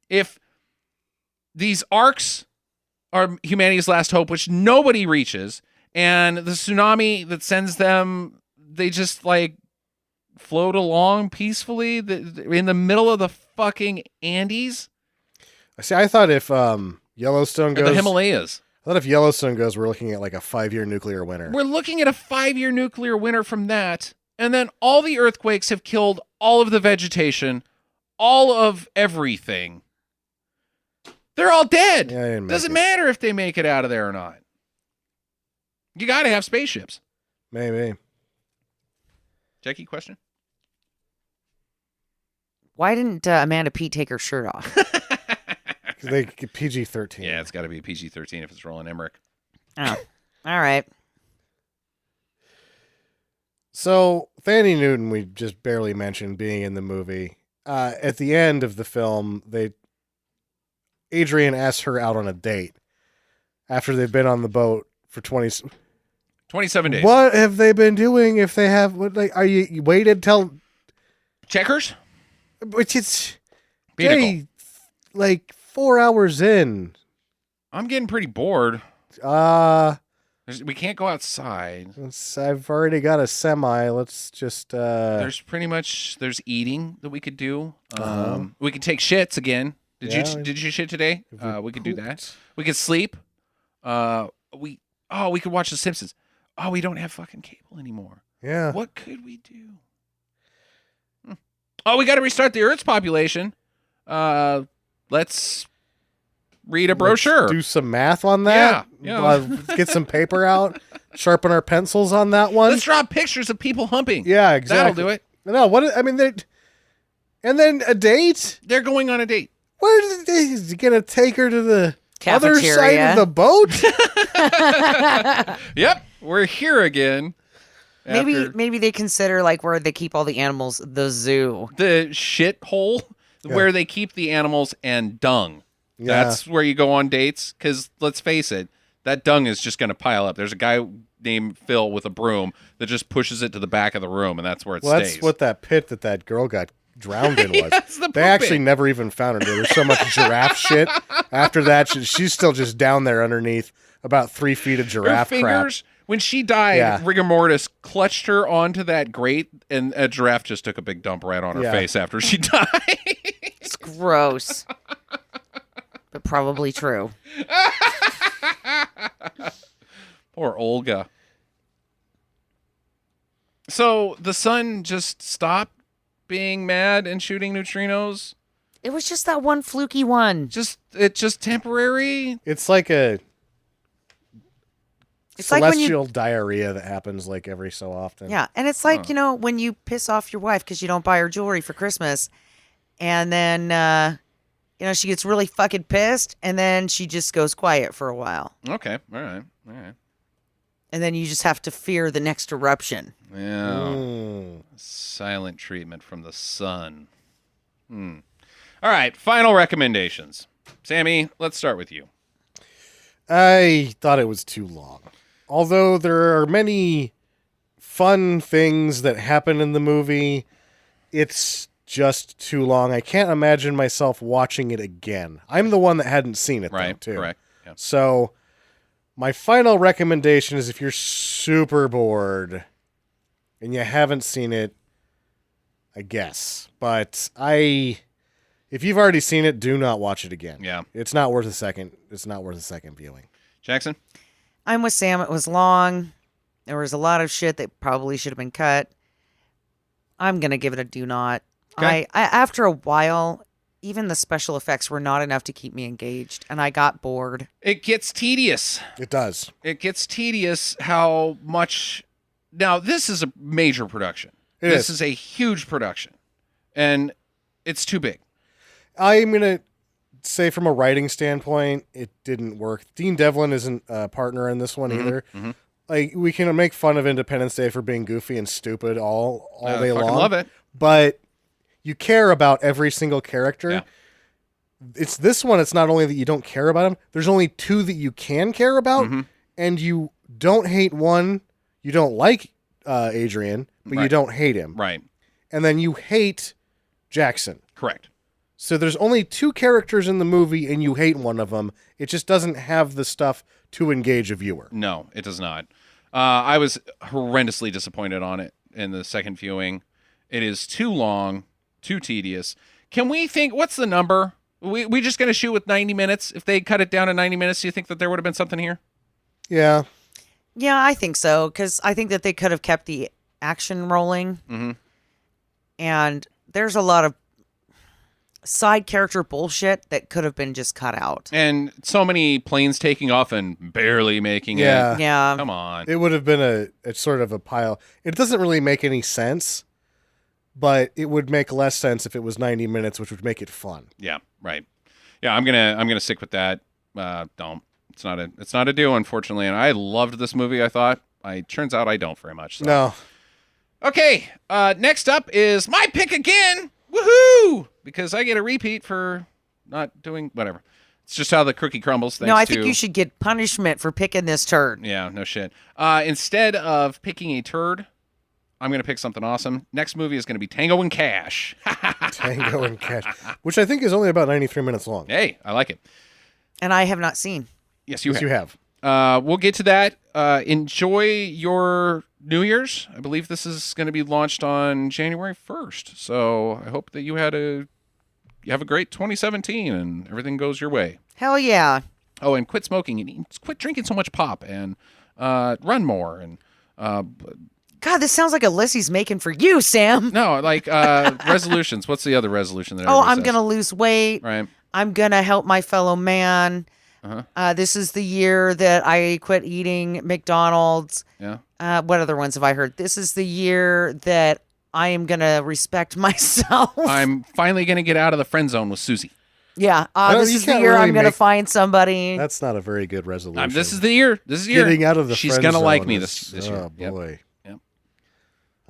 If these arcs are humanity's last hope, which nobody reaches, and the tsunami that sends them, they just like float along peacefully in the middle of the fucking Andes See, I thought if Yellowstone or goes, the Himalayas. I thought if Yellowstone goes, we're looking at like a 5-year nuclear winter. We're looking at a 5-year nuclear winter from that, and then all the earthquakes have killed all of the vegetation, all of everything. They're all dead. Yeah, I didn't make Doesn't it. matter if they make it out of there or not. You got to have spaceships. Maybe. Jackie, question? Why didn't Amanda Peet take her shirt off? 'Cause they get PG-13. Yeah, it's got to be a PG-13 if it's Roland Emmerich. Oh. All right. So Thandie Newton, we just barely mentioned being in the movie. At the end of the film, Adrian asks her out on a date after they've been on the boat for 27 days. What have they been doing? If they have, are you waited till? Checkers? Which it's Vehicle. like 4 hours in. I'm getting pretty bored. We can't go outside. I've already got a semi. Let's just. There's eating that we could do. Uh-huh. We could take shits again. Did Yeah. you shit today? If We could do that. pooped. We could sleep. We could watch The Simpsons. Oh, we don't have fucking cable anymore. Yeah. What could we do? Oh, we got to restart the Earth's population. Let's read a brochure. Let's do some math on that. Yeah. Let's get some paper out. Sharpen our pencils on that one. Let's draw pictures of people humping. Yeah, exactly. That'll do it. No, and then a date. They're going on a date. Where is he gonna take her to the other side Cafeteria. of the boat? Yep, we're here again. Maybe they consider like where they keep all the animals, the zoo. The shit hole where they keep the animals and dung. Yeah. That's where you go on dates. Because let's face it, that dung is just going to pile up. There's a guy named Phil with a broom that just pushes it to the back of the room, and that's where it stays. That's what that pit that girl got drowned in was. That's the They poop actually pit. never even found her. There was so much giraffe shit. After that, she's still just down there underneath about 3 feet of Her giraffe crap. fingers, when she died, Yeah. rigor mortis clutched her onto that grate, and a giraffe just took a big dump right on her Yeah. face after she died. It's gross, but probably true. Poor Olga. So the sun just stopped being mad and shooting neutrinos? It was just that one fluky one. It's just temporary? It's like a It's like when you celestial diarrhea that happens like every so often. Yeah, and it's like, when you piss off your wife because you don't buy her jewelry for Christmas, and then, she gets really fucking pissed, and then she just goes quiet for a while. Okay. All right. And then you just have to fear the next eruption. Yeah. Mm. Silent treatment from the sun. All right. Final recommendations. Sammy, let's start with you. I thought it was too long. Although there are many fun things that happen in the movie, it's just too long. I can't imagine myself watching it again. I'm the one that hadn't seen it, Right. though, too. Correct. Yeah. So my final recommendation is if you're super bored and you haven't seen it, I guess. But if you've already seen it, do not watch it again. Yeah. It's not worth a second. It's not worth a second viewing. Jackson? I'm with Sam. It was long. There was a lot of shit that probably should have been cut. I'm going to give it a do not. Okay. I after a while, even the special effects were not enough to keep me engaged, and I got bored. It gets tedious. It does. It gets tedious how much. Now, this is a major production. It This is. is a huge production. And it's too big. I'm going to say from a writing standpoint, it didn't work. Dean Devlin isn't a partner in this one either. Mm-hmm. Like, we can make fun of Independence Day for being goofy and stupid all day fucking long. love it. But you care about every single character. Yeah. It's this one, it's not only that you don't care about them, there's only 2 that you can care about, Mm-hmm. and you don't hate one. You don't like Adrian, but you Right. don't hate him. Right. And then you hate Jackson. Correct. So there's only 2 characters in the movie, and you hate one of them. It just doesn't have the stuff to engage a viewer. No, it does not. I was horrendously disappointed on it in the second viewing. It is too long, too tedious. Can we think, what's the number? We just going to shoot with 90 minutes? If they cut it down to 90 minutes, do you think that there would have been something here? Yeah. Yeah, I think so, because I think that they could have kept the action rolling. Mm-hmm. And there's a lot of side character bullshit that could have been just cut out. And so many planes taking off and barely making Yeah. it. Yeah. Come on. It would have been a sort of a pile. It doesn't really make any sense, but it would make less sense if it was 90 minutes, which would make it fun. Yeah, right. Yeah, I'm gonna stick with that. Don't. It's not a do, unfortunately. And I loved this movie. I thought. Turns out I don't very much. So. No. Okay. Next up is my pick again. Woohoo! Because I get a repeat for not doing whatever. It's just how the cookie crumbles. No, I thanks think to- you should get punishment for picking this turd. Yeah, no shit. Instead of picking a turd, I'm gonna pick something awesome. Next movie is gonna be Tango and Cash. Tango and Cash, which I think is only about 93 minutes long. Hey, I like it. And I have not seen. Yes, you Yes, have. you have. We'll get to that. Enjoy your New Year's. I believe this is going to be launched on January 1st. So I hope that you have a great 2017 and everything goes your way. Hell yeah. Oh, and quit smoking and quit drinking so much pop and run more and God, this sounds like a list he's making for you, Sam. no, like resolutions. What's the other resolution that? Oh, everybody I'm says? going to lose weight. Right. I'm going to help my fellow man. This is the year that I quit eating McDonald's. Yeah. What other ones have I heard? This is the year that I am going to respect myself. I'm finally going to get out of the friend zone with Susie. Yeah. Well, This you is the can't year really I'm going to make- find somebody. That's not a very good resolution. This is the year. This is the year. Getting out of the She's friend gonna like zone me is- this year. Oh, Yep. boy.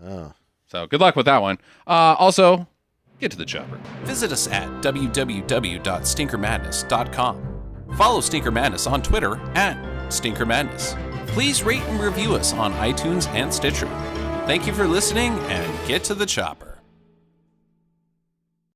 Oh. So good luck with that one. Also, get to the chopper. Visit us at www.stinkermadness.com. Follow Stinker Madness on Twitter at Stinker Madness. Please rate and review us on iTunes and Stitcher. Thank you for listening, and get to the chopper.